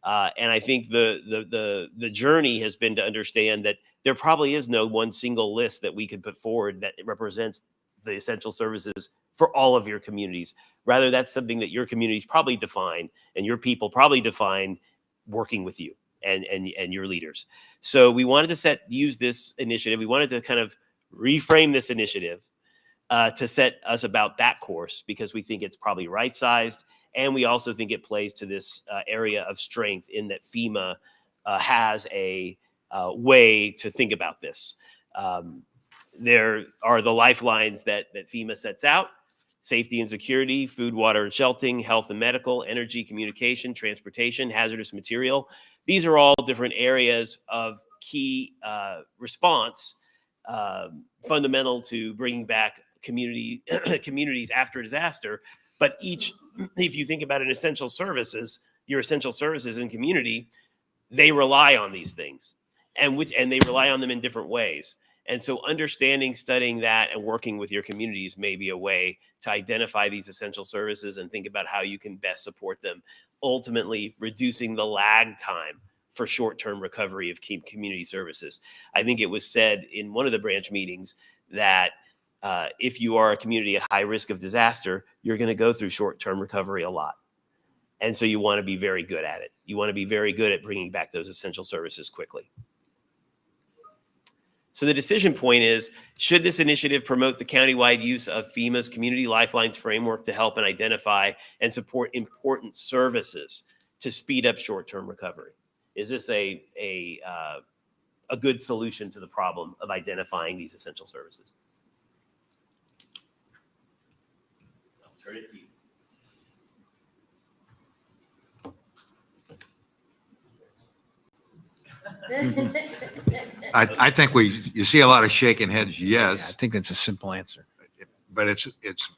And I think the journey has been to understand that there probably is no one single list that we could put forward that represents the essential services for all of your communities. Rather, that's something that your communities probably define and your people probably define working with you and your leaders. So we wanted to use this initiative. We wanted to kind of reframe this initiative to set us about that course because we think it's probably right-sized. And we also think it plays to this area of strength in that FEMA has a way to think about this. There are the lifelines that FEMA sets out: safety and security, food, water, and sheltering, health and medical, energy, communication, transportation, hazardous material. These are all different areas of key response, fundamental to bringing back communities after disaster. But if you think about your essential services in community, they rely on these things, and they rely on them in different ways. And so understanding, studying that, and working with your communities may be a way to identify these essential services and think about how you can best support them, ultimately reducing the lag time for short-term recovery of community services. I think it was said in one of the branch meetings that if you are a community at high risk of disaster, you're going to go through short-term recovery a lot. And so you want to be very good at it. You want to be very good at bringing back those essential services quickly. So the decision point is, should this initiative promote the countywide use of FEMA's Community Lifelines framework to help and identify and support important services to speed up short-term recovery? Is this a good solution to the problem of identifying these essential services? I'll turn it to you. I think you see a lot of shaking heads, yes. I think that's a simple answer. But it's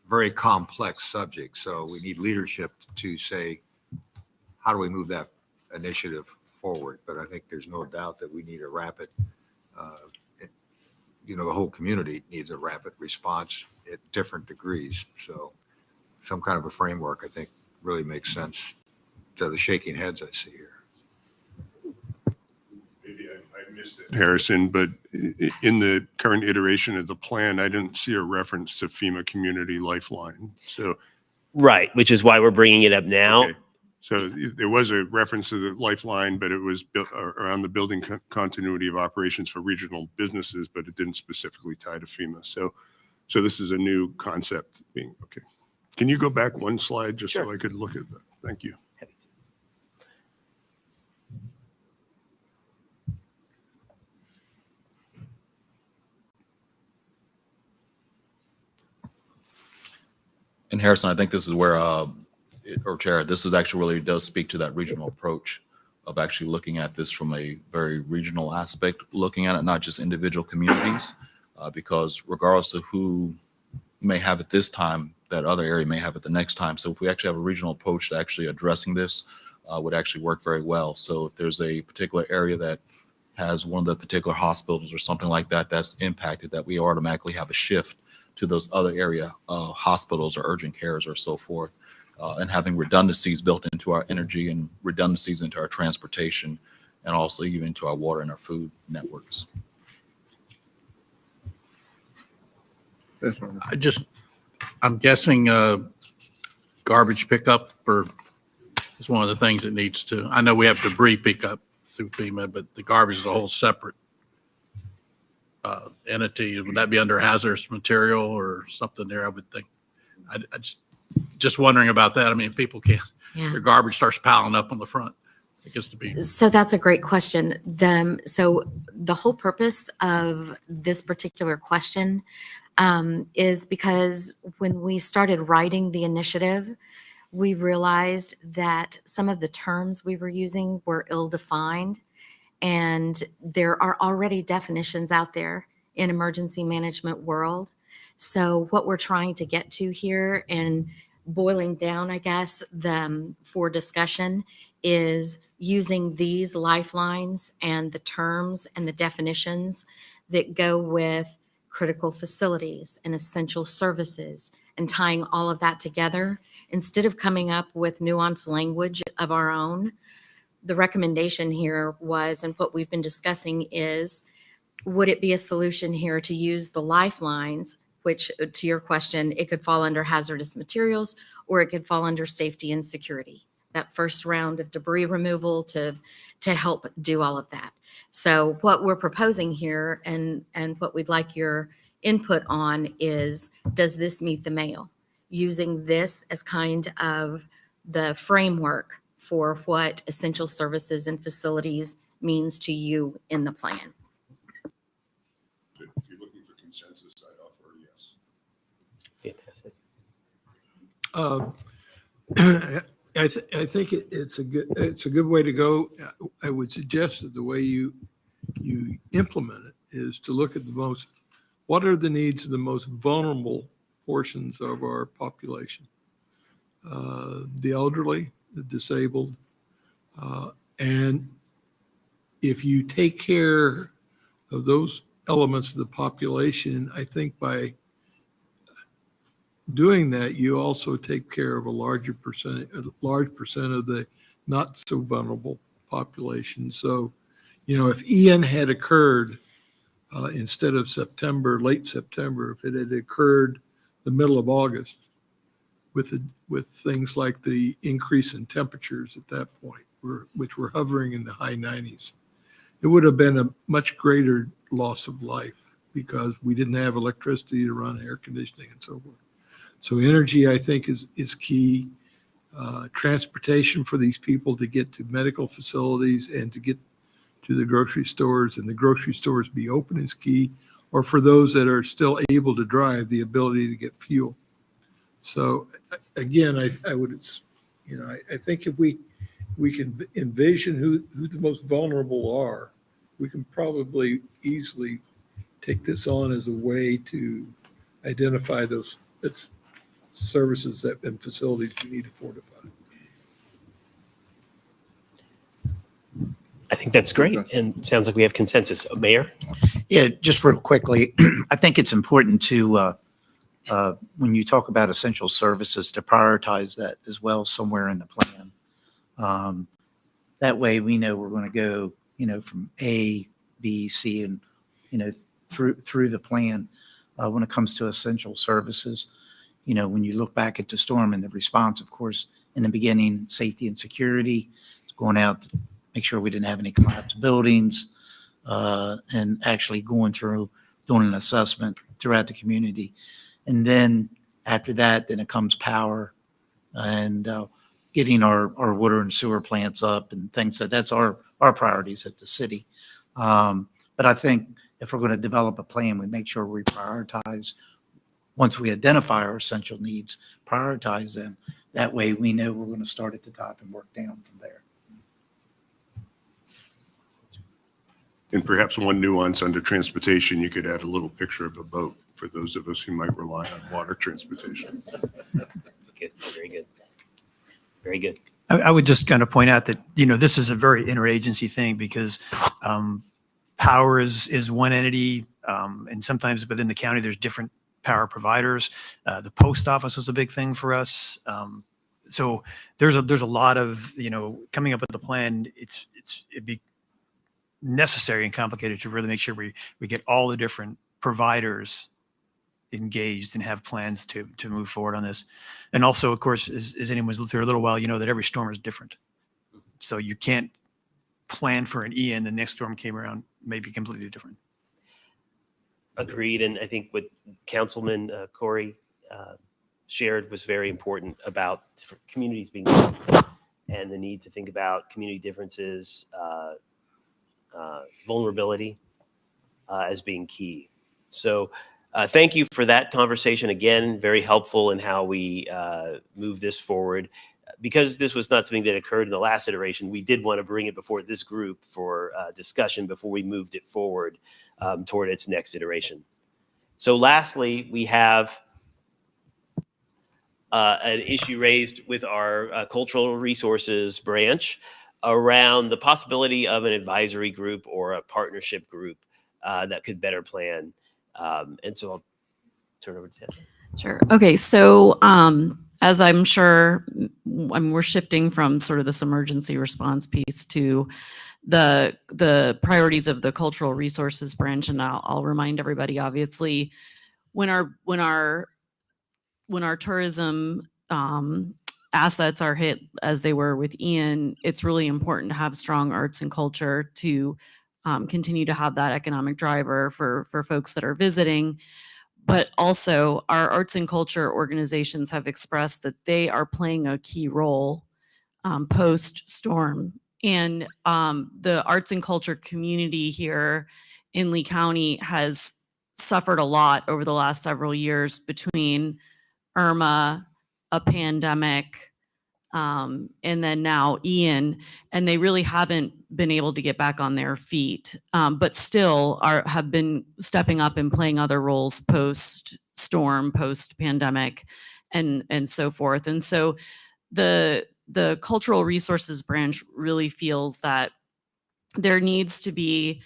very complex subject. So we need leadership to say, how do we move that initiative forward? But I think there's no doubt that we need a rapid, the whole community needs a rapid response at different degrees. So some kind of a framework, I think, really makes sense to the shaking heads I see here. Maybe I missed it, Harrison, but in the current iteration of the plan, I didn't see a reference to FEMA Community Lifeline. So, right, which is why we're bringing it up now. okay. So there was a reference to the Lifeline, but it was built around the building continuity of operations for regional businesses, but it didn't specifically tie to FEMA. So this is a new concept being, okay. Can you go back one slide just so I could look at that? Thank you. And Harrison, I think this is where, or Chair, this is actually really does speak to that regional approach of actually looking at this from a very regional aspect, looking at it, not just individual communities, because regardless of who may have it this time, that other area may have it the next time. So if we actually have a regional approach to actually addressing this, would actually work very well. So if there's a particular area that has one of the particular hospitals or something like that that's impacted, that we automatically have a shift to those other area hospitals or urgent cares or so forth, and having redundancies built into our energy and redundancies into our transportation, and also even into our water and our food networks. I'm guessing garbage pickup is one of the things that needs to, I know we have debris pickup through FEMA, but the garbage is a whole separate entity. Would that be under hazardous material or something there? I would think. I just wondering about that. I mean, people can't, their garbage starts piling up on the front. It gets to be. So that's a great question. So the whole purpose of this particular question is because when we started writing the initiative, we realized that some of the terms we were using were ill-defined, and there are already definitions out there in emergency management world. So what we're trying to get to here and boiling down, I guess, for discussion is using these lifelines and the terms and the definitions that go with critical facilities and essential services and tying all of that together instead of coming up with nuanced language of our own. The recommendation here was, and what we've been discussing is, would it be a solution here to use the lifelines, which to your question, it could fall under hazardous materials or it could fall under safety and security, that first round of debris removal to help do all of that. So what we're proposing here and what we'd like your input on is, does this meet the MAIL? Using this as kind of the framework for what essential services and facilities means to you in the plan. If you're looking for consensus, I'd offer a yes. Fantastic. I think it's a good way to go. I would suggest that the way you implement it is to look at what are the needs of the most vulnerable portions of our population? The elderly, the disabled, and if you take care of those elements of the population, I think by doing that, you also take care of a large percent of the not so vulnerable population. So, if Ian had occurred instead of late September, if it had occurred the middle of August, with things like the increase in temperatures at that point, which were hovering in the high 90s, it would have been a much greater loss of life because we didn't have electricity to run air conditioning and so forth. So energy, I think, is key. Transportation for these people to get to medical facilities and to get to the grocery stores, and the grocery stores be open is key. Or for those that are still able to drive, the ability to get fuel. So again, I would, I think if we can envision who the most vulnerable are, we can probably easily take this on as a way to identify those services and facilities we need to fortify. I think that's great, and sounds like we have consensus. Mayor? Yeah, just real quickly, I think it's important to, when you talk about essential services, to prioritize that as well somewhere in the plan. That way we know we're going to go, from A, B, C, and, through the plan. When it comes to essential services, when you look back at the storm and the response, of course, in the beginning, safety and security, it's going out to make sure we didn't have any collapsed buildings, and actually going through, doing an assessment throughout the community. And then after that, then it comes power and getting our water and sewer plants up and things. That's our priorities at the city. But I think if we're going to develop a plan, we make sure we prioritize. Once we identify our essential needs, prioritize them. That way we know we're going to start at the top and work down from there. And perhaps one nuance under transportation, you could add a little picture of a boat for those of us who might rely on water transportation. Good. Very good. Very good. I would just kind of point out that, this is a very interagency thing because power is one entity, and sometimes within the county, there's different power providers. The post office was a big thing for us. So there's a lot of, coming up with the plan, it'd be necessary and complicated to really make sure we get all the different providers engaged and have plans to move forward on this. And also, of course, as anyone's lived through a little while, that every storm is different. So you can't plan for an Ian, the next storm came around, may be completely different. Agreed. And I think what Councilman Corey shared was very important about communities being and the need to think about community differences, vulnerability as being key. So Thank you for that conversation. Again, very helpful in how we move this forward. Because this was not something that occurred in the last iteration, we did want to bring it before this group for discussion before we moved it forward toward its next iteration. So lastly, we have an issue raised with our cultural resources branch around the possibility of an advisory group or a partnership group that could better plan. And so I'll turn it over to Ted. Sure. Okay. So, as I'm sure, we're shifting from sort of this emergency response piece to the priorities of the cultural resources branch, and I'll remind everybody. Obviously, when our tourism assets are hit as they were with Ian, it's really important to have strong arts and culture to continue to have that economic driver for folks that are visiting. But also, our arts and culture organizations have expressed that they are playing a key role post-storm. And the arts and culture community here in Lee County has suffered a lot over the last several years between Irma, a pandemic, and then now Ian, and they really haven't been able to get back on their feet, but still have been stepping up and playing other roles post-storm, post-pandemic, and so forth. And so the cultural resources branch really feels that there needs to be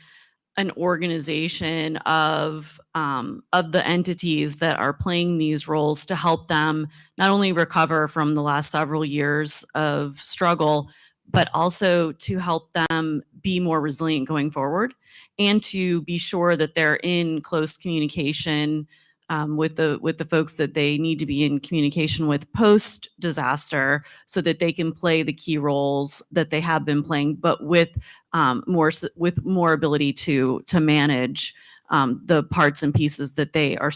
an organization of the entities that are playing these roles to help them not only recover from the last several years of struggle, but also to help them be more resilient going forward, and to be sure that they're in close communication with the folks that they need to be in communication with post disaster, so that they can play the key roles that they have been playing, but with more ability to manage the parts and pieces that are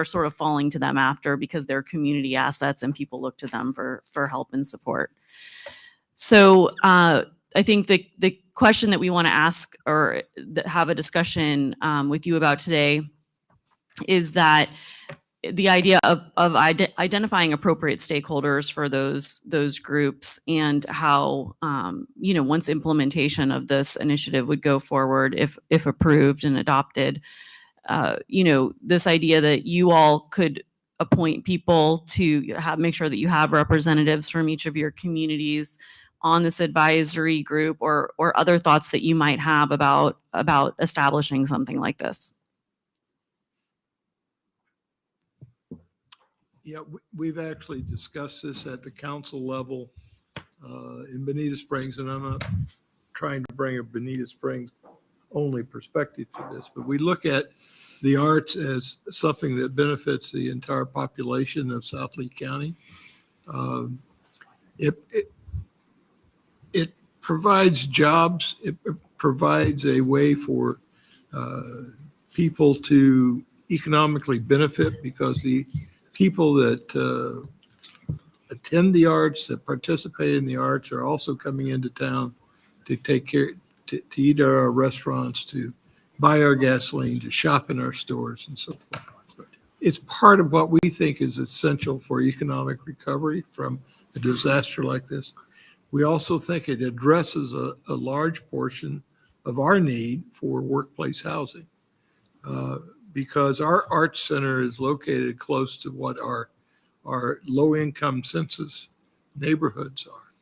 sort of falling to them after, because they're community assets and people look to them for help and support. So I think the question that we want to ask or have a discussion with you about today is that the idea of identifying appropriate stakeholders for those groups, and how once implementation of this initiative would go forward, if approved and adopted, this idea that you all could appoint people to make sure that you have representatives from each of your communities on this advisory group, or other thoughts that you might have about establishing something like this. Yeah, we've actually discussed this at the council level in Bonita Springs, and I'm not trying to bring a Bonita Springs only perspective to this, but we look at the arts as something that benefits the entire population of South Lee County. It provides jobs. It provides a way for people to economically benefit, because the people that attend the arts, that participate in the arts, are also coming into town to take care, to eat at our restaurants, to buy our gasoline, to shop in our stores, and so forth. It's part of what we think is essential for economic recovery from a disaster like this. We also think it addresses a large portion of our need for workplace housing. Because our arts center is located close to what our low-income census neighborhoods are.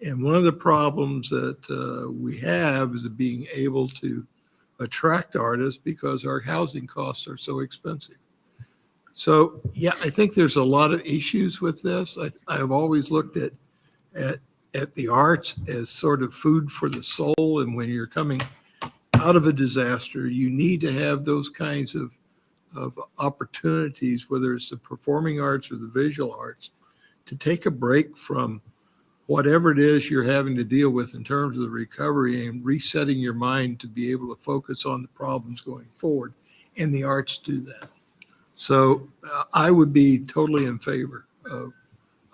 And one of the problems that we have is being able to attract artists, because our housing costs are so expensive. So, yeah, I think there's a lot of issues with this. I have always looked at the arts as sort of food for the soul, and when you're coming out of a disaster, you need to have those kinds of opportunities, whether it's the performing arts or the visual arts, to take a break from whatever it is you're having to deal with in terms of the recovery, and resetting your mind to be able to focus on the problems going forward. And the arts do that. So I would be totally in favor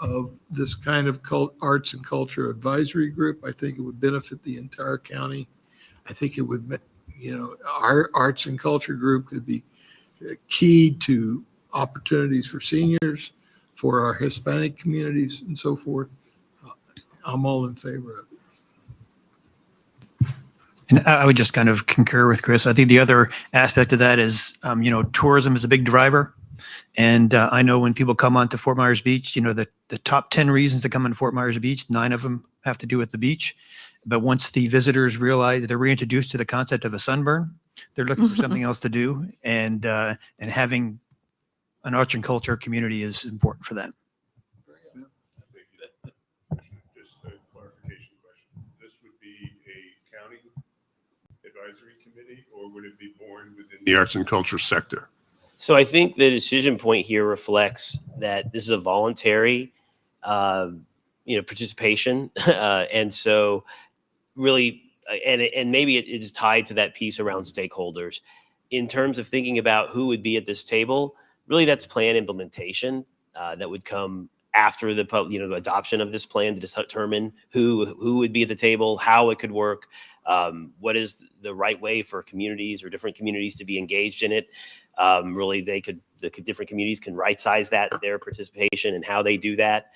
of this kind of arts and culture advisory group. I think it would benefit the entire county. I think it would, our arts and culture group could be key to opportunities for seniors, for our Hispanic communities and so forth. I'm all in favor of it. And I would just kind of concur with Chris. I think the other aspect of that is, tourism is a big driver. And I know when people come onto Fort Myers Beach, the top 10 reasons to come on Fort Myers Beach, 9 of them have to do with the beach. But once the visitors realize they're reintroduced to the concept of a sunburn, they're looking for something else to do. And having an arts and culture community is important for them. Just a clarification question. This would be a county advisory committee, or would it be born within the arts and culture sector? So I think the decision point here reflects that this is a voluntary, participation, and so really, and maybe it is tied to that piece around stakeholders. In terms of thinking about who would be at this table, really that's plan implementation that would come after the adoption of this plan to determine who would be at the table, how it could work, what is the right way for communities or different communities to be engaged in it. Really, the different communities can right size their participation and how they do that.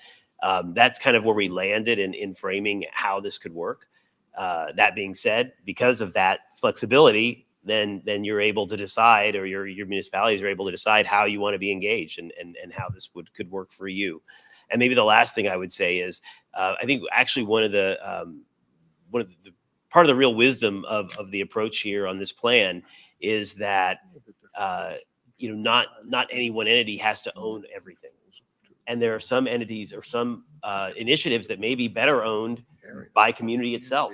That's kind of where we landed in framing how this could work. That being said, because of that flexibility, then you're able to decide, or your municipalities are able to decide how you want to be engaged and how this could work for you. And maybe the last thing I would say is, I think actually one of the part of the real wisdom of the approach here on this plan is that not any one entity has to own everything. And there are some entities or some initiatives that may be better owned by community itself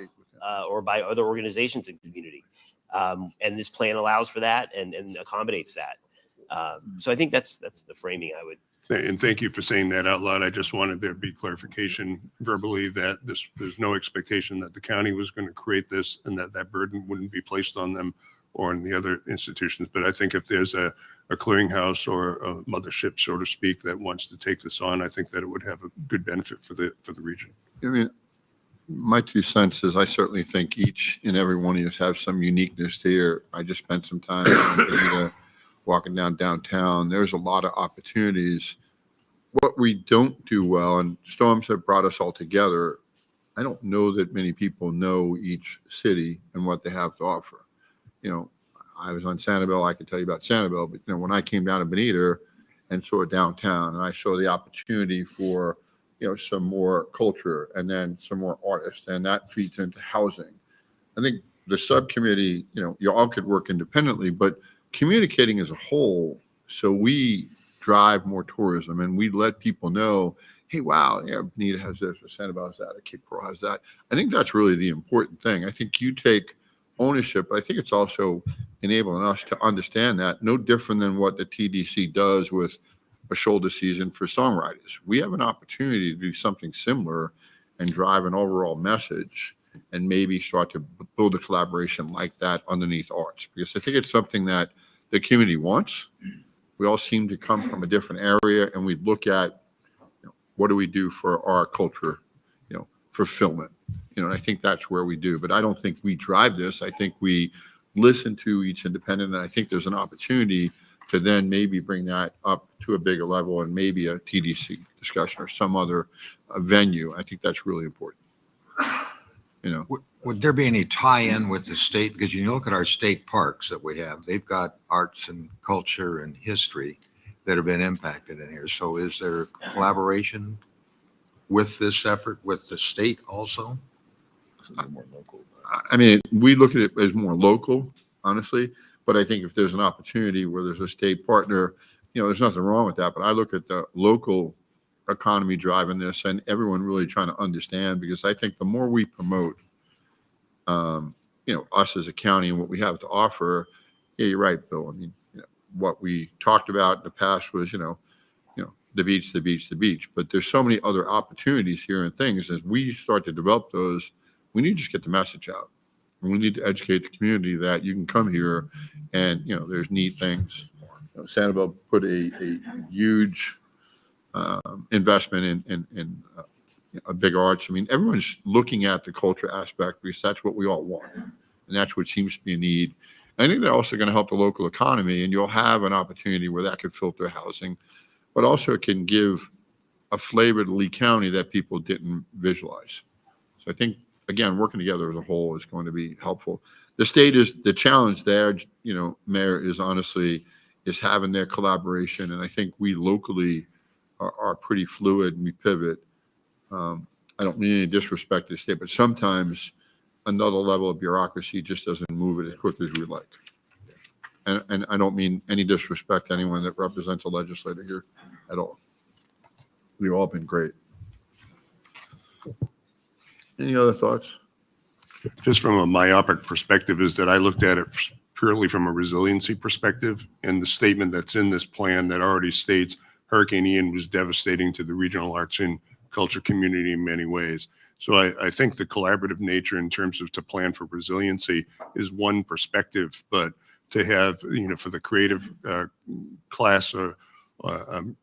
or by other organizations in community. And this plan allows for that and accommodates that. So I think that's the framing I would. And thank you for saying that out loud. I just wanted there to be clarification verbally that there's no expectation that the county was going to create this and that burden wouldn't be placed on them or in the other institutions. But I think if there's a clearinghouse or a mothership, so to speak, that wants to take this on, I think that it would have a good benefit for the region. I mean, my 2 cents is I certainly think each and every one of you have some uniqueness here. I just spent some time walking downtown. There's a lot of opportunities. What we don't do well, and storms have brought us all together, I don't know that many people know each city and what they have to offer. I was on Sanibel. I could tell you about Sanibel, but when I came down to Bonita and saw downtown, and I saw the opportunity for some more culture and then some more artists, and that feeds into housing. I think the subcommittee, you all could work independently, but communicating as a whole, so we drive more tourism and we let people know, hey, wow, Bonita has this, or Sanibel has that, or Cape Coral has that. I think that's really the important thing. I think you take ownership, but I think it's also enabling us to understand that, no different than what the TDC does with a shoulder season for songwriters. We have an opportunity to do something similar and drive an overall message and maybe start to build a collaboration like that underneath arts, because I think it's something that the community wants. We all seem to come from a different area, and we look at what do we do for our culture, fulfillment. And I think that's where we do, but I don't think we drive this. I think we listen to each independent, and I think there's an opportunity to then maybe bring that up to a bigger level and maybe a TDC discussion or some other venue. I think that's really important. Would there be any tie-in with the state? Because you look at our state parks that we have, they've got arts and culture and history that have been impacted in here. So is there collaboration with this effort with the state also? I mean, we look at it as more local, honestly, but I think if there's an opportunity where there's a state partner, there's nothing wrong with that. But I look at the local economy driving this and everyone really trying to understand, because I think the more we promote, us as a county and what we have to offer, you're right, Bill. I mean, what we talked about in the past was, the beach, but there's so many other opportunities here and things. As we start to develop those, we need to just get the message out. And we need to educate the community that you can come here and, there's neat things. Sanibel put a huge investment in a big arts. I mean, everyone's looking at the culture aspect because that's what we all want. And that's what seems to be a need. I think they're also going to help the local economy, and you'll have an opportunity where that could filter housing, but also it can give a flavor to Lee County that people didn't visualize. So I think, again, working together as a whole is going to be helpful. The state is, the challenge there, Mayor, is honestly, is having their collaboration. And I think we locally are pretty fluid and we pivot. I don't mean any disrespect to the state, but sometimes another level of bureaucracy just doesn't move it as quickly as we'd like. And I don't mean any disrespect to anyone that represents a legislator here at all. We've all been great. Any other thoughts? Just from a myopic perspective, is that I looked at it purely from a resiliency perspective, and the statement that's in this plan that already states Hurricane Ian was devastating to the regional arts and culture community in many ways. So I think the collaborative nature in terms of to plan for resiliency is one perspective, but to have, for the creative class or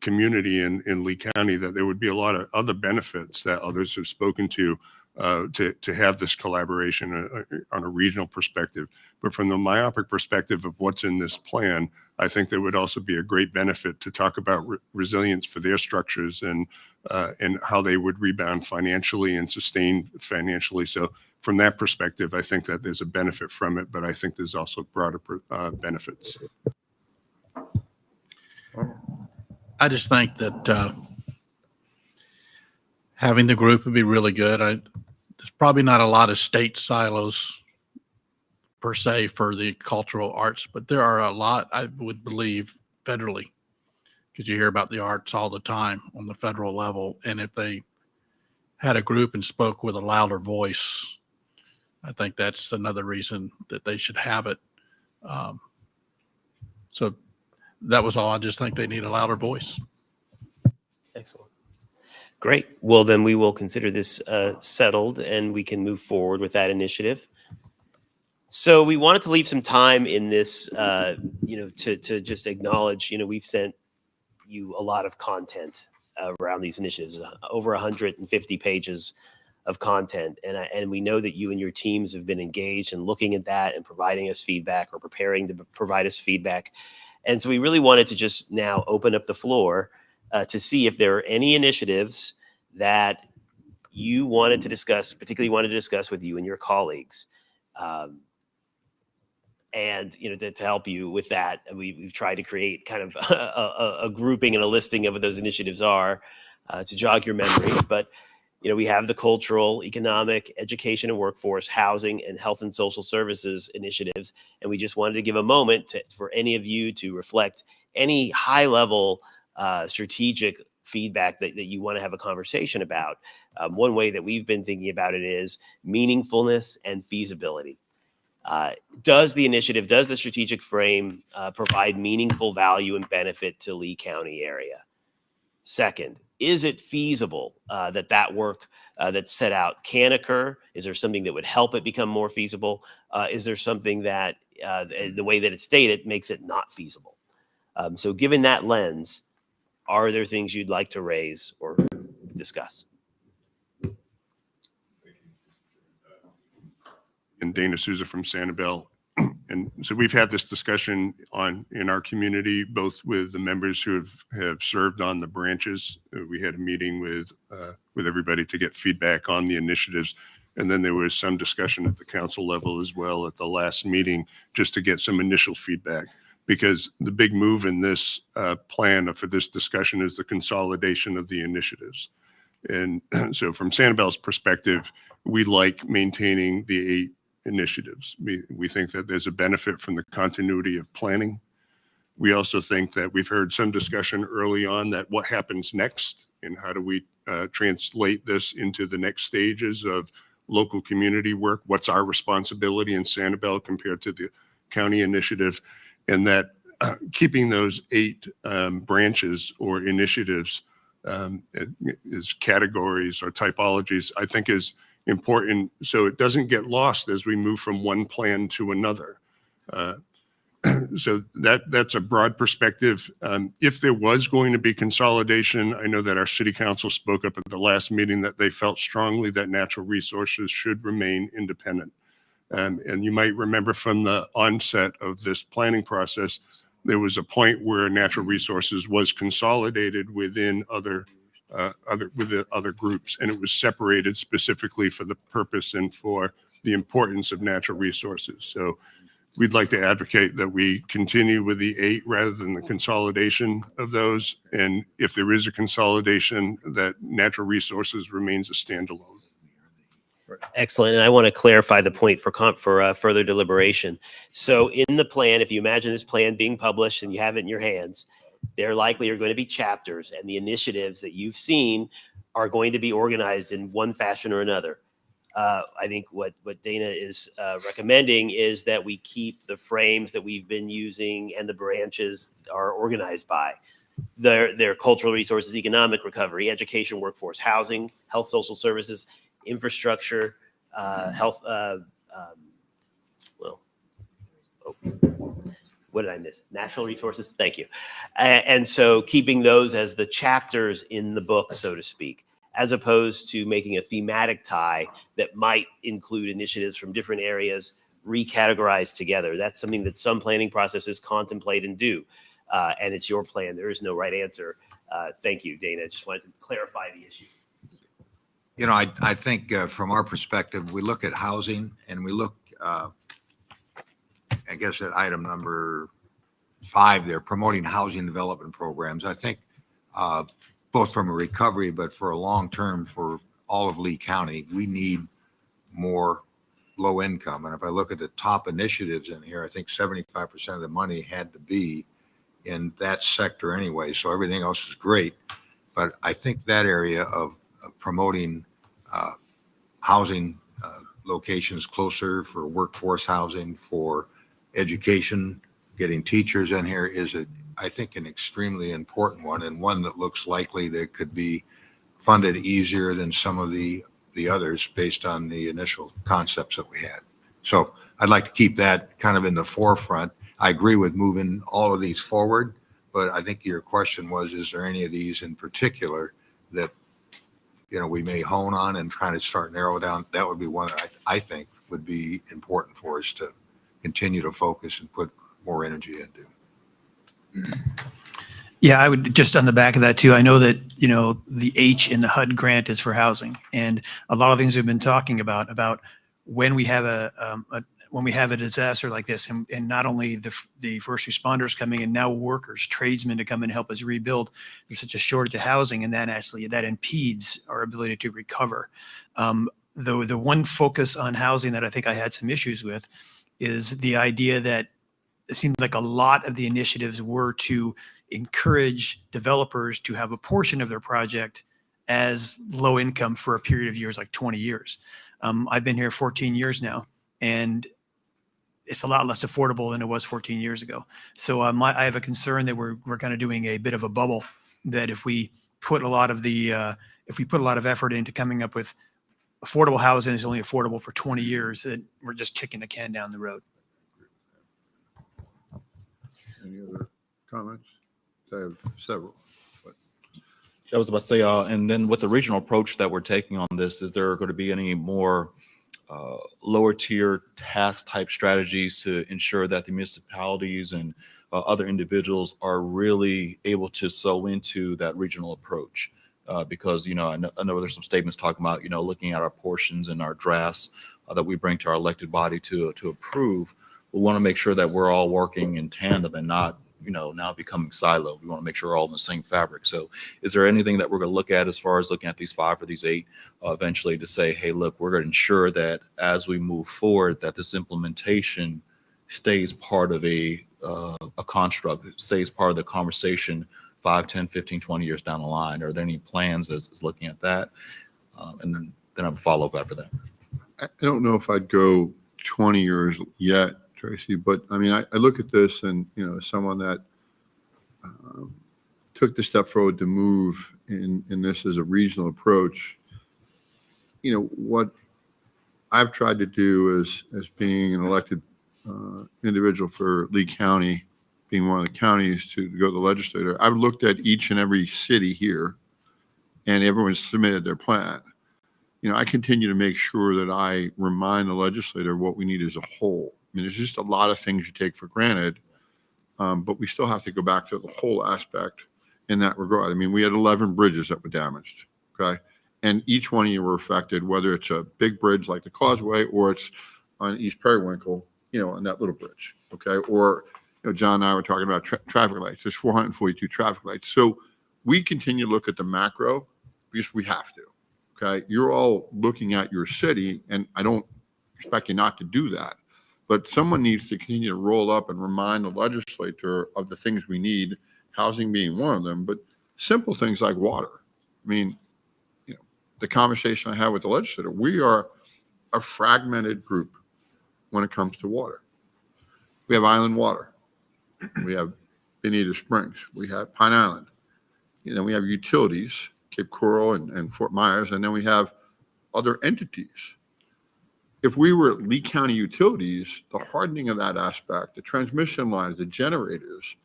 community in Lee County, that there would be a lot of other benefits that others have spoken to have this collaboration on a regional perspective. But from the myopic perspective of what's in this plan, I think there would also be a great benefit to talk about resilience for their structures and how they would rebound financially and sustain financially. So from that perspective, I think that there's a benefit from it, but I think there's also broader benefits. I just think that having the group would be really good. There's probably not a lot of state silos per se for the cultural arts, but there are a lot, I would believe, federally, because you hear about the arts all the time on the federal level. And if they had a group and spoke with a louder voice, I think that's another reason that they should have it. So that was all. I just think they need a louder voice. Excellent. Great. Well, then we will consider this settled and we can move forward with that initiative. So we wanted to leave some time in this, to just acknowledge, we've sent you a lot of content around these initiatives, over 150 pages of content. And we know that you and your teams have been engaged in looking at that and providing us feedback or preparing to provide us feedback. And so we really wanted to just now open up the floor to see if there are any initiatives that you wanted to discuss, particularly wanted to discuss with you and your colleagues. And, to help you with that, we've tried to create kind of a grouping and a listing of what those initiatives are to jog your memory. But, we have the cultural, economic, education and workforce, housing, and health and social services initiatives. And we just wanted to give a moment for any of you to reflect any high level strategic feedback that you want to have a conversation about. One way that we've been thinking about it is meaningfulness and feasibility. Does the strategic frame provide meaningful value and benefit to Lee County area? Second, is it feasible that work that's set out can occur? Is there something that would help it become more feasible? Is there something that the way that it's stated makes it not feasible? So given that lens, are there things you'd like to raise or discuss? And Dana Souza from Sanibel. And so we've had this discussion in our community, both with the members who have served on the branches. We had a meeting with everybody to get feedback on the initiatives. And then there was some discussion at the council level as well at the last meeting, just to get some initial feedback. Because the big move in this plan for this discussion is the consolidation of the initiatives. And so from Sanibel's perspective, we like maintaining the 8 initiatives. We think that there's a benefit from the continuity of planning. We also think that we've heard some discussion early on that what happens next and how do we translate this into the next stages of local community work? What's our responsibility in Sanibel compared to the county initiative? And that keeping those 8 branches or initiatives as categories or typologies, I think is important, so it doesn't get lost as we move from one plan to another. So that's a broad perspective. If there was going to be consolidation, I know that our city council spoke up at the last meeting that they felt strongly that natural resources should remain independent. And you might remember from the onset of this planning process, there was a point where natural resources was consolidated within other groups, and it was separated specifically for the purpose and for the importance of natural resources. So we'd like to advocate that we continue with the 8 rather than the consolidation of those. And if there is a consolidation, that natural resources remains a standalone. Excellent. And I want to clarify the point for further deliberation. So in the plan, if you imagine this plan being published and you have it in your hands, there likely are going to be chapters, and the initiatives that you've seen are going to be organized in one fashion or another. I think what Dana is recommending is that we keep the frames that we've been using and the branches are organized by. Their cultural resources, economic recovery, education, workforce, housing, health, social services, infrastructure, health, what did I miss? Natural resources. Thank you. And so keeping those as the chapters in the book, so to speak, as opposed to making a thematic tie that might include initiatives from different areas recategorized together. That's something that some planning processes contemplate and do. And it's your plan. There is no right answer. Thank you, Dana. Just wanted to clarify the issue. You know, I think from our perspective, we look at housing and we look, I guess at item number 5 there, promoting housing development programs. I think both from a recovery, but for a long term for all of Lee County, we need more low income. And if I look at the top initiatives in here, I think 75% of the money had to be in that sector anyway. So everything else is great. But I think that area of promoting housing locations closer for workforce housing, for education, getting teachers in here is, I think, an extremely important one, and one that looks likely that could be funded easier than some of the others based on the initial concepts that we had. So I'd like to keep that kind of in the forefront. I agree with moving all of these forward, but I think your question was, is there any of these in particular that, you know, we may hone on and try to start narrow down? That would be one that I think would be important for us to continue to focus and put more energy into. Yeah, I would just on the back of that too. I know that, you know, the H in the HUD grant is for housing, and a lot of things we've been talking about when we have a disaster like this, and not only the first responders coming in, now workers, tradesmen to come in and help us rebuild. There's such a shortage of housing, and that impedes our ability to recover. The one focus on housing that I think I had some issues with is the idea that it seemed like a lot of the initiatives were to encourage developers to have a portion of their project as low income for a period of years, like 20 years. I've been here 14 years now, and it's a lot less affordable than it was 14 years ago. So I have a concern that we're kind of doing a bit of a bubble, that if we put a lot of effort into coming up with affordable housing that's only affordable for 20 years, that we're just kicking the can down the road. Any other comments? I have several. I was about to say, and then with the regional approach that we're taking on this, is there going to be any more lower tier task type strategies to ensure that the municipalities and other individuals are really able to sew into that regional approach? Because, you know, I know there's some statements talking about, you know, looking at our portions and our drafts that we bring to our elected body to approve. We want to make sure that we're all working in tandem and not, you know, now becoming siloed. We want to make sure we're all in the same fabric. So is there anything that we're going to look at as far as looking at these 5 or these 8 eventually to say, hey, look, we're going to ensure that as we move forward, that this implementation stays part of a construct, it stays part of the conversation 5, 10, 15, 20 years down the line? Are there any plans as looking at that? And then I'll follow up after that. I don't know if I'd go 20 years yet, Tracy, but I mean, I look at this and, you know, someone that took the step forward to move in this as a regional approach, you know, what I've tried to do as being an elected individual for Lee County, being one of the counties to go to the legislator, I've looked at each and every city here, and everyone submitted their plan. I continue to make sure that I remind the legislator what we need as a whole. I mean, there's just a lot of things you take for granted, but we still have to go back to the whole aspect in that regard. I mean, we had 11 bridges that were damaged, okay? And each one of you were affected, whether it's a big bridge like the Causeway or it's on East Periwinkle, on that little bridge, okay? Or, John and I were talking about traffic lights. There's 442 traffic lights. So we continue to look at the macro because we have to, okay? You're all looking at your city, and I don't expect you not to do that. But someone needs to continue to roll up and remind the legislature of the things we need, housing being one of them, but simple things like water. I mean, the conversation I had with the legislator, we are a fragmented group when it comes to water. We have island water. We have Bonita Springs. We have Pine Island. We have utilities, Cape Coral and Fort Myers, and then we have other entities. If we were Lee County Utilities, the hardening of that aspect, the transmission lines, the generators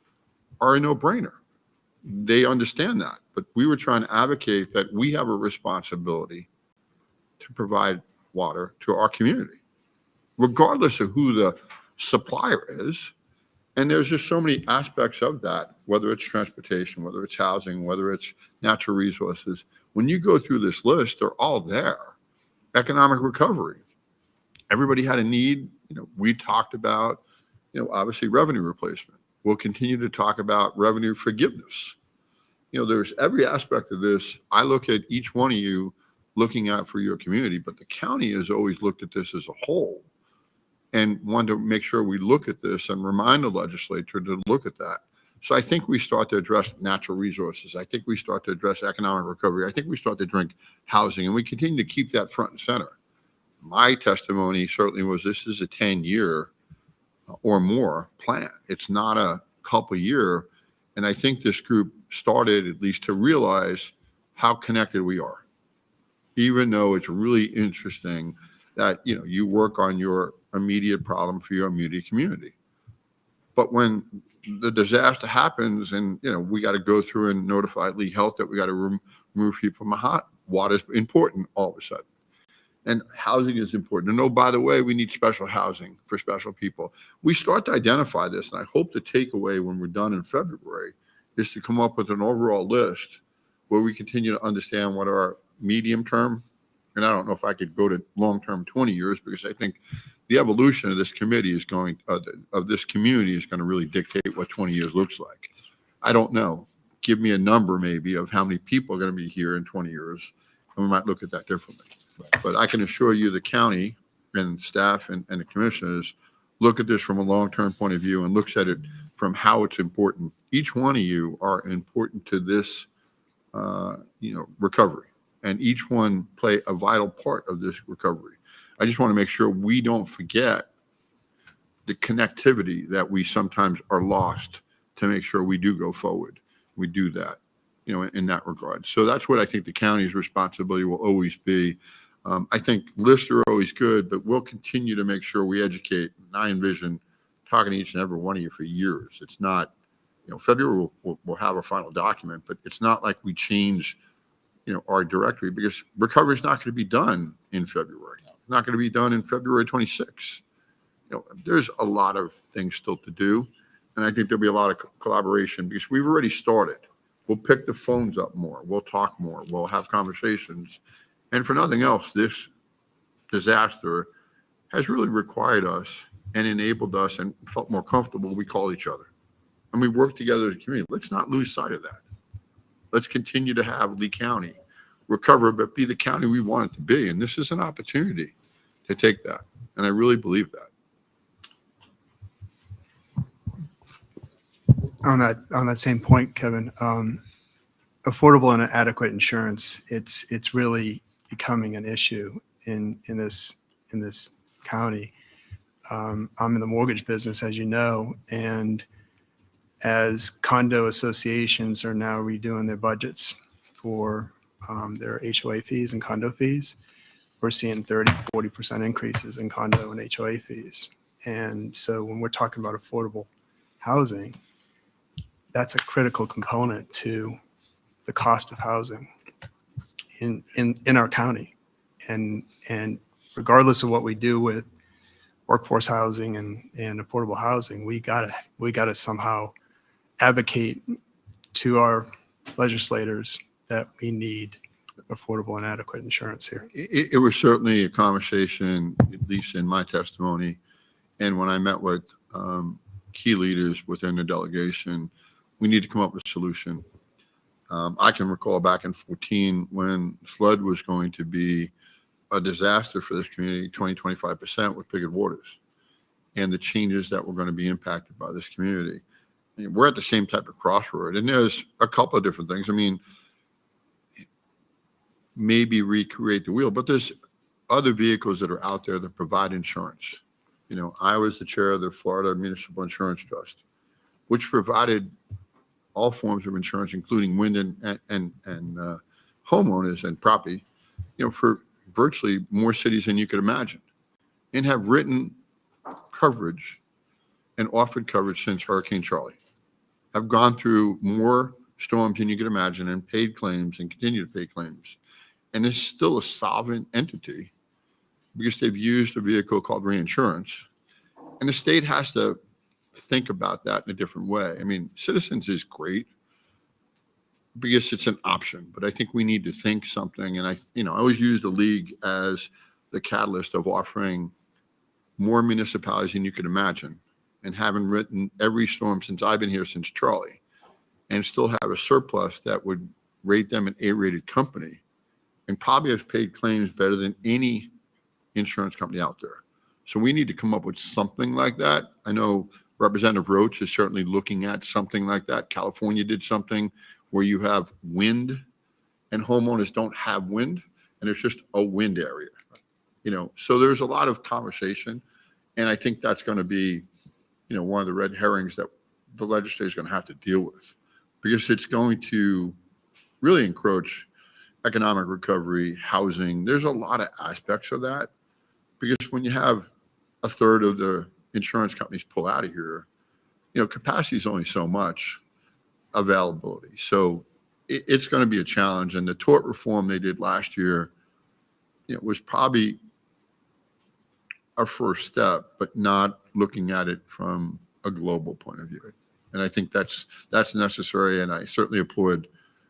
are a no-brainer. They understand that, but we were trying to advocate that we have a responsibility to provide water to our community, regardless of who the supplier is. And there's just so many aspects of that, whether it's transportation, whether it's housing, whether it's natural resources. When you go through this list, they're all there. Economic recovery. Everybody had a need. We talked about, obviously revenue replacement. We'll continue to talk about revenue forgiveness. There's every aspect of this. I look at each one of you looking out for your community, but the county has always looked at this as a whole and wanted to make sure we look at this and remind the legislature to look at that. So I think we start to address natural resources. I think we start to address economic recovery. I think we start to drink housing, and we continue to keep that front and center. My testimony certainly was this is a 10-year or more plan. It's not a couple year. And I think this group started at least to realize how connected we are, even though it's really interesting that, you work on your immediate problem for your immediate community. But when the disaster happens and, we got to go through and notify Lee Health that we got to remove people from a hot water is important all of a sudden. And housing is important. And by the way, we need special housing for special people. We start to identify this, and I hope the takeaway when we're done in February is to come up with an overall list where we continue to understand what our medium term, and I don't know if I could go to long term 20 years, because I think the evolution of this committee is going, of this community is going to really dictate what 20 years looks like. I don't know. Give me a number maybe of how many people are going to be here in 20 years, and we might look at that differently. But I can assure you the county and staff and the commissioners look at this from a long-term point of view and looks at it from how it's important. Each one of you are important to this, recovery, and each one play a vital part of this recovery. I just want to make sure we don't forget the connectivity that we sometimes are lost to make sure we do go forward. We do that, in that regard. So that's what I think the county's responsibility will always be. I think lists are always good, but we'll continue to make sure we educate. And I envision talking to each and every one of you for years. It's not, February we'll have a final document, but it's not like we change, our directory, because recovery is not going to be done in February. It's not going to be done in February 26. There's a lot of things still to do. And I think there'll be a lot of collaboration because we've already started. We'll pick the phones up more. We'll talk more. We'll have conversations. And for nothing else, this disaster has really required us and enabled us and felt more comfortable. We call each other and we work together as a community. Let's not lose sight of that. Let's continue to have Lee County recover, but be the county we want it to be. And this is an opportunity to take that. And I really believe that. On that same point, Kevin, affordable and adequate insurance, it's really becoming an issue in this county. I'm in the mortgage business, as you know, and as condo associations are now redoing their budgets for their HOA fees and condo fees, we're seeing 30-40% increases in condo and HOA fees. And so when we're talking about affordable housing, that's a critical component to the cost of housing in our county. And regardless of what we do with workforce housing and affordable housing, we gotta somehow advocate to our legislators that we need affordable and adequate insurance here. It was certainly a conversation, at least in my testimony, and when I met with key leaders within the delegation, we need to come up with a solution. I can recall back in 2014 when flood was going to be a disaster for this community, 25% with Piggott Waters, and the changes that were going to be impacted by this community. And we're at the same type of crossroad, and there's a couple of different things. I mean, maybe recreate the wheel, but there's other vehicles that are out there that provide insurance. You know, I was the chair of the Florida Municipal Insurance Trust, which provided all forms of insurance, including wind and homeowners and property, you know, for virtually more cities than you could imagine, and have written coverage and offered coverage since Hurricane Charlie. Have gone through more storms than you could imagine and paid claims and continue to pay claims. And it's still a solvent entity because they've used a vehicle called reinsurance. And the state has to think about that in a different way. I mean, Citizens is great because it's an option, but I think we need to think something. And I always use the league as the catalyst of offering more municipalities than you could imagine, and having written every storm since I've been here since Charlie, and still have a surplus that would rate them an A-rated company, and probably have paid claims better than any insurance company out there. So we need to come up with something like that. I know Representative Roach is certainly looking at something like that. California did something where you have wind and homeowners don't have wind, and it's just a wind area. You know, so there's a lot of conversation, and I think that's going to be, you know, one of the red herrings that the legislature is going to have to deal with, because it's going to really encroach economic recovery, housing. There's a lot of aspects of that, because when you have a third of the insurance companies pull out of here, you know, capacity is only so much availability. So it's going to be a challenge. And the tort reform they did last year, you know, was probably our first step, but not looking at it from a global point of view. And I think that's necessary. And I certainly applaud at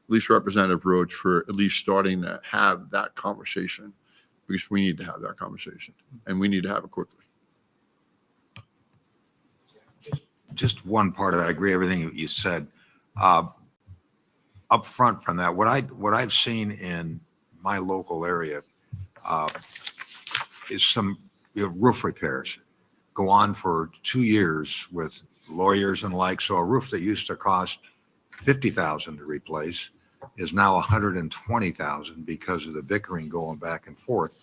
least Representative Roach for at least starting to have that conversation, because we need to have that conversation and we need to have it quickly. Just one part of that, I agree everything you said. Up front from that, what I've seen in my local area is some roof repairs go on for 2 years with lawyers and like. So a roof that used to cost $50,000 to replace is now $120,000 because of the bickering going back and forth.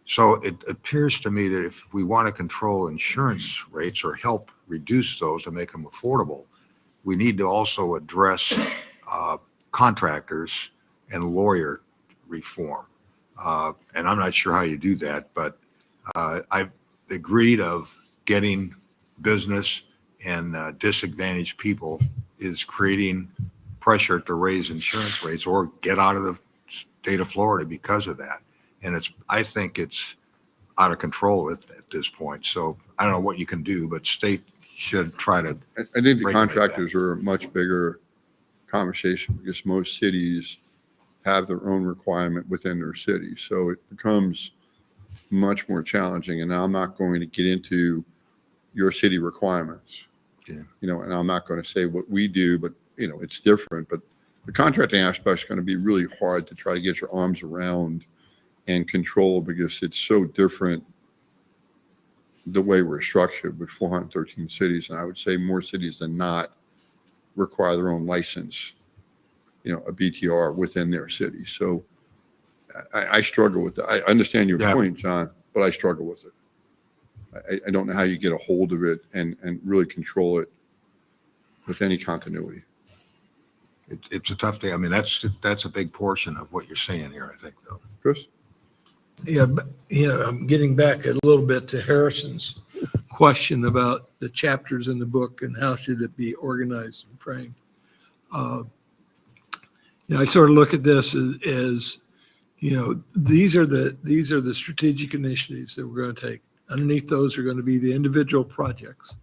So it appears to me that if we want to control insurance rates or help reduce those and make them affordable, we need to also address contractors and lawyer reform. And I'm not sure how you do that, but I've agreed of getting business and disadvantaged people is creating pressure to raise insurance rates or get out of the state of Florida because of that. And I think it's out of control at this point. So I don't know what you can do, but state should try to. I think the regulate contractors are a much bigger conversation, because most cities have their own requirement within their city. So it becomes much more challenging. And I'm not going to get into your city requirements, you know, and I'm not going to say what we do, but, you know, it's different. But the contracting aspect is going to be really hard to try to get your arms around and control, because it's so different the way we're structured with 413 cities. And I would say more cities than not require their own license, you know, a BTR within their city. So I struggle with that. I understand your point, John, but I struggle with it. I don't know how you get a hold of it and really control it with any continuity. It's a tough day. I mean, that's a big portion of what you're saying here, I think, though. Chris? Yeah, but, you know, I'm getting back a little bit to Harrison's question about the chapters in the book and how should it be organized and framed. You know, I sort of look at this as these are the strategic initiatives that we're going to take. Underneath those are going to be the individual projects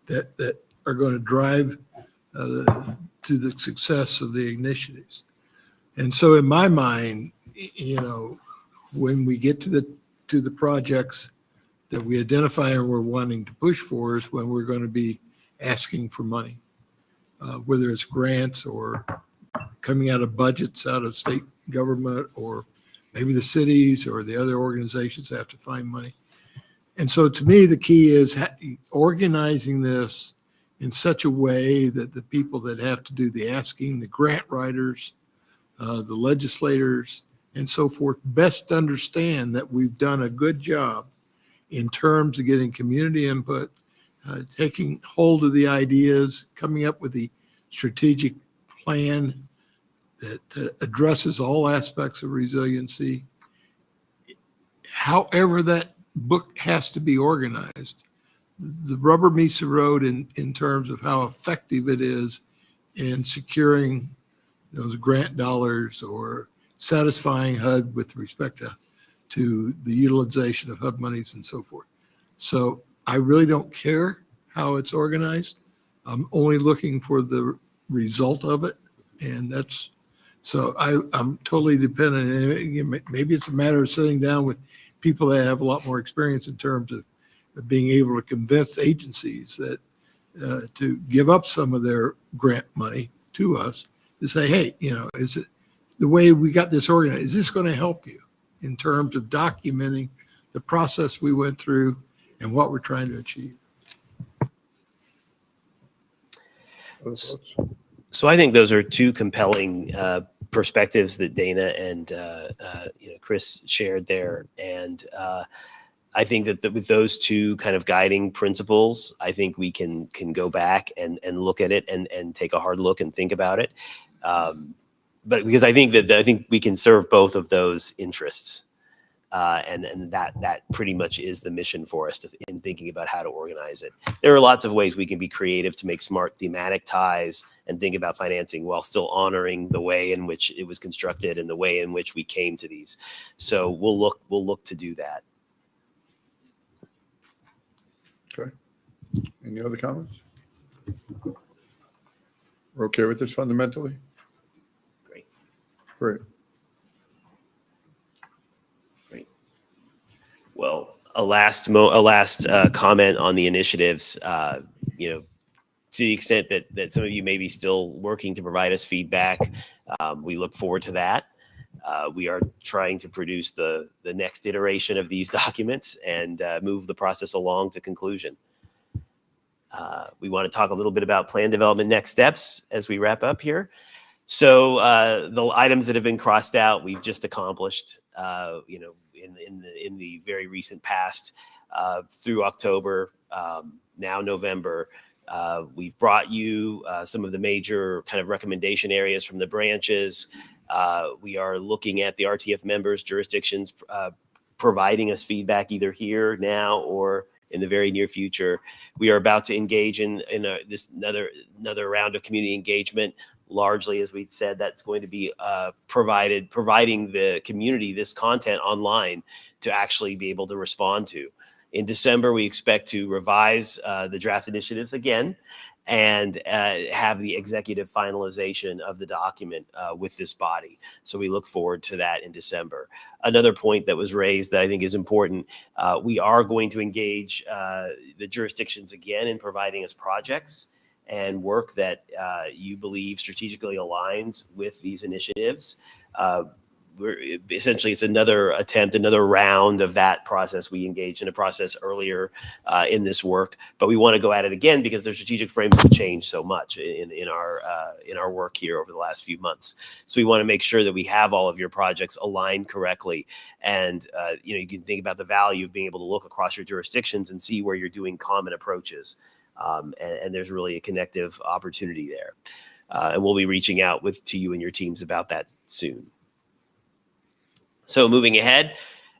that are going to drive to the success of the initiatives. And so in my mind, when we get to the projects that we identify and we're wanting to push for is when we're going to be asking for money, whether it's grants or coming out of budgets out of state government, or maybe the cities or the other organizations have to find money. And so to me, the key is organizing this in such a way that the people that have to do the asking, the grant writers, the legislators, and so forth, best understand that we've done a good job in terms of getting community input, taking hold of the ideas, coming up with the strategic plan that addresses all aspects of resiliency. However that book has to be organized, the rubber meets the road in terms of how effective it is in securing those grant dollars or satisfying HUD with respect to the utilization of HUD monies and so forth. So I really don't care how it's organized. I'm only looking for the result of it. And so I'm totally dependent. And maybe it's a matter of sitting down with people that have a lot more experience in terms of being able to convince agencies that to give up some of their grant money to us, to say, hey, is it the way we got this organized? Is this going to help you in terms of documenting the process we went through and what we're trying to achieve? Other thoughts? So I think those are two compelling perspectives that Dana and Chris shared there, and I think that with those two kind of guiding principles, I think we can go back and look at it and take a hard look and think about it. But because I think we can serve both of those interests, and that pretty much is the mission for us in thinking about how to organize it. There are lots of ways we can be creative to make smart thematic ties and think about financing while still honoring the way in which it was constructed and the way in which we came to these. So we'll look to do that. Okay. Any other comments? We're okay with this fundamentally? Great. Great. Well, a last comment on the initiatives. To the extent that some of you may be still working to provide us feedback, we look forward to that. We are trying to produce the next iteration of these documents and move the process along to conclusion. We want to talk a little bit about plan development next steps as we wrap up here. So the items that have been crossed out, we've just accomplished, in the very recent past, through October, now November. We've brought you some of the major kind of recommendation areas from the branches. We are looking at the RTF members' jurisdictions, providing us feedback either here now or in the very near future. We are about to engage in this another round of community engagement. Largely, as we said, that's going to be providing the community this content online to actually be able to respond to. In December, we expect to revise the draft initiatives again and have the executive finalization of the document with this body. So we look forward to that in December. Another point that was raised that I think is important, we are going to engage the jurisdictions again in providing us projects and work that you believe strategically aligns with these initiatives. Essentially, it's another attempt, another round of that process. We engaged in a process earlier in this work, but we want to go at it again because their strategic frames have changed so much in our work here over the last few months. So we want to make sure that we have all of your projects aligned correctly, and you can think about the value of being able to look across your jurisdictions and see where you're doing common approaches, and there's really a connective opportunity there. And we'll be reaching out to you and your teams about that soon. So moving ahead,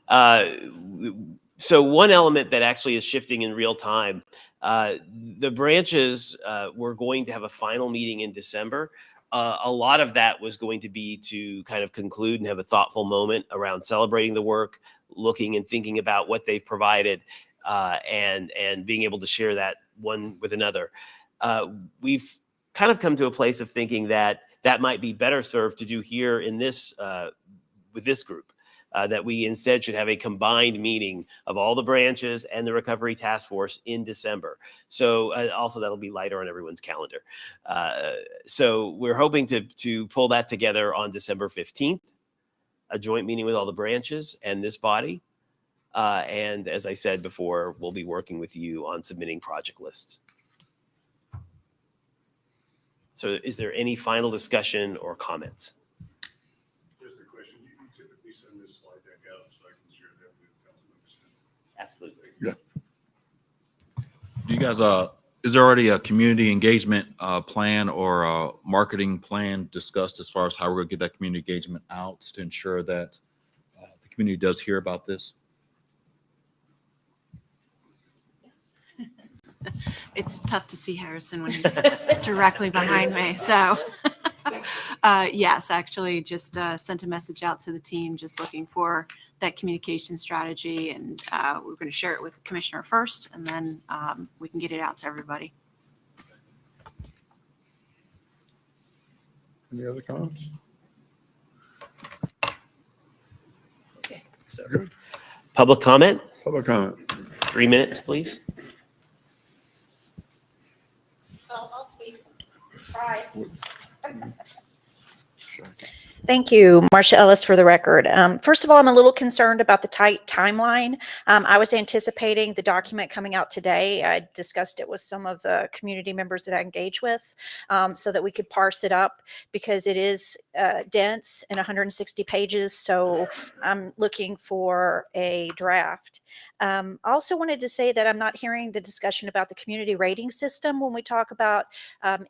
so one element that actually is shifting in real time, the branches, we're going to have a final meeting in December A lot of that was going to be to kind of conclude and have a thoughtful moment around celebrating the work, looking and thinking about what they've provided, and being able to share that one with another. We've kind of come to a place of thinking that that might be better served to do here in this with this group. That we instead should have a combined meeting of all the branches and the Recovery Task Force in December. So also that'll be lighter on everyone's calendar. So we're hoping to pull that together on December 15th, a joint meeting with all the branches and this body. And as I said before, we'll be working with you on submitting project lists. So is there any final discussion or comments? Just a question. You typically send this slide deck out so I can share that with council members. Absolutely. Do you guys, is there already a community engagement plan or a marketing plan discussed as far as how we're going to get that community engagement out to ensure that the community does hear about this? It's tough to see Harrison when he's directly behind me. So, yes, actually just sent a message out to the team, just looking for that communication strategy. And we're going to share it with the commissioner first, and then we can get it out to everybody. Any other comments? Okay. So public comment, Public comment. 3 minutes, please. I'll speak. Thank you, Marcia Ellis, for the record. First of all, I'm a little concerned about the tight timeline. I was anticipating the document coming out today. I discussed it with some of the community members that I engage with, so that we could parse it up, because it is dense and 160 pages. So I'm looking for a draft. I also wanted to say that I'm not hearing the discussion about the community rating system when we talk about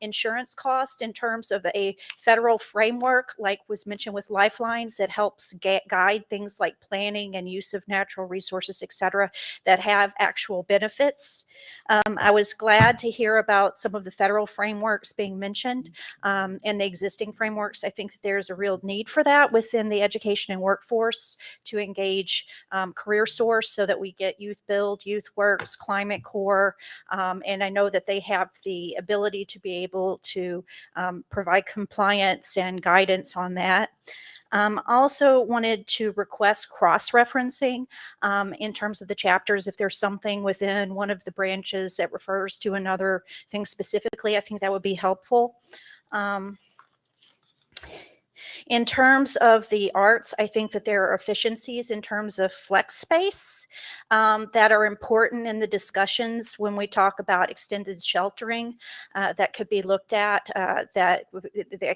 insurance cost in terms of a federal framework, like was mentioned with Lifelines, that helps guide things like planning and use of natural resources, et cetera, that have actual benefits. I was glad to hear about some of the federal frameworks being mentioned, and the existing frameworks. I think that there's a real need for that within the education and workforce to engage Career Source, so that we get Youth Build, Youth Works, Climate Corps, and I know that they have the ability to be able to provide compliance and guidance on that. Also wanted to request cross-referencing in terms of the chapters. If there's something within one of the branches that refers to another thing specifically, I think that would be helpful. In terms of the arts, I think that there are efficiencies in terms of flex space that are important in the discussions when we talk about extended sheltering that could be looked at, that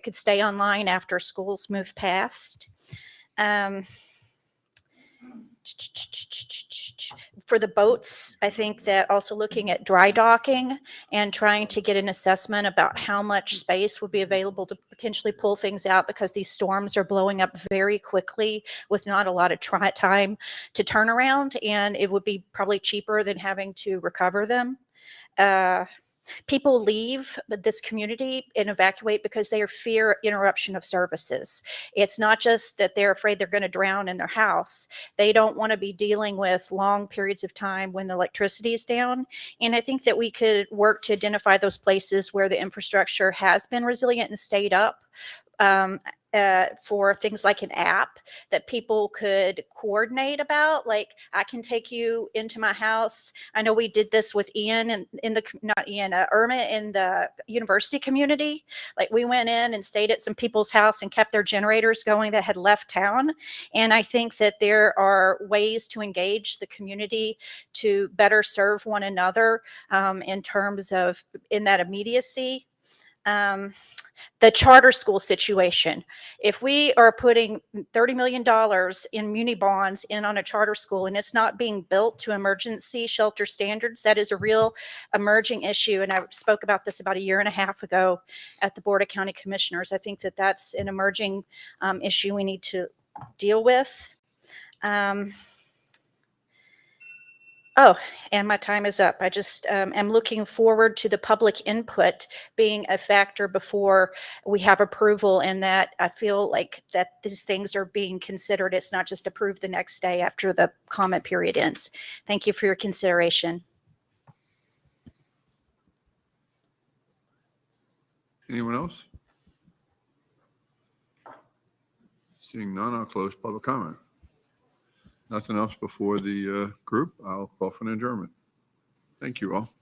could stay online after schools move past. For the boats, I think that also looking at dry docking and trying to get an assessment about how much space would be available to potentially pull things out, because these storms are blowing up very quickly with not a lot of time to turn around, and it would be probably cheaper than having to recover them. People leave this community and evacuate because they fear interruption of services. It's not just that they're afraid they're going to drown in their house. They don't want to be dealing with long periods of time when the electricity is down. And I think that we could work to identify those places where the infrastructure has been resilient and stayed up. For things like an app that people could coordinate about, like I can take you into my house. I know we did this with Ian and Irma in the university community. Like we went in and stayed at some people's house and kept their generators going that had left town. And I think that there are ways to engage the community to better serve one another in terms of in that immediacy. The charter school situation. If we are putting $30 million in muni bonds in on a charter school and it's not being built to emergency shelter standards, that is a real emerging issue. And I spoke about this about a year and a half ago at the Board of County Commissioners. I think that that's an emerging issue we need to deal with. Oh, and my time is up. I just am looking forward to the public input being a factor before we have approval, and that I feel like that these things are being considered. It's not just approved the next day after the comment period ends. Thank you for your consideration. Anyone else? Seeing none, I'll close public comment. Nothing else before the group. I'll call for an adjournment. Thank you all.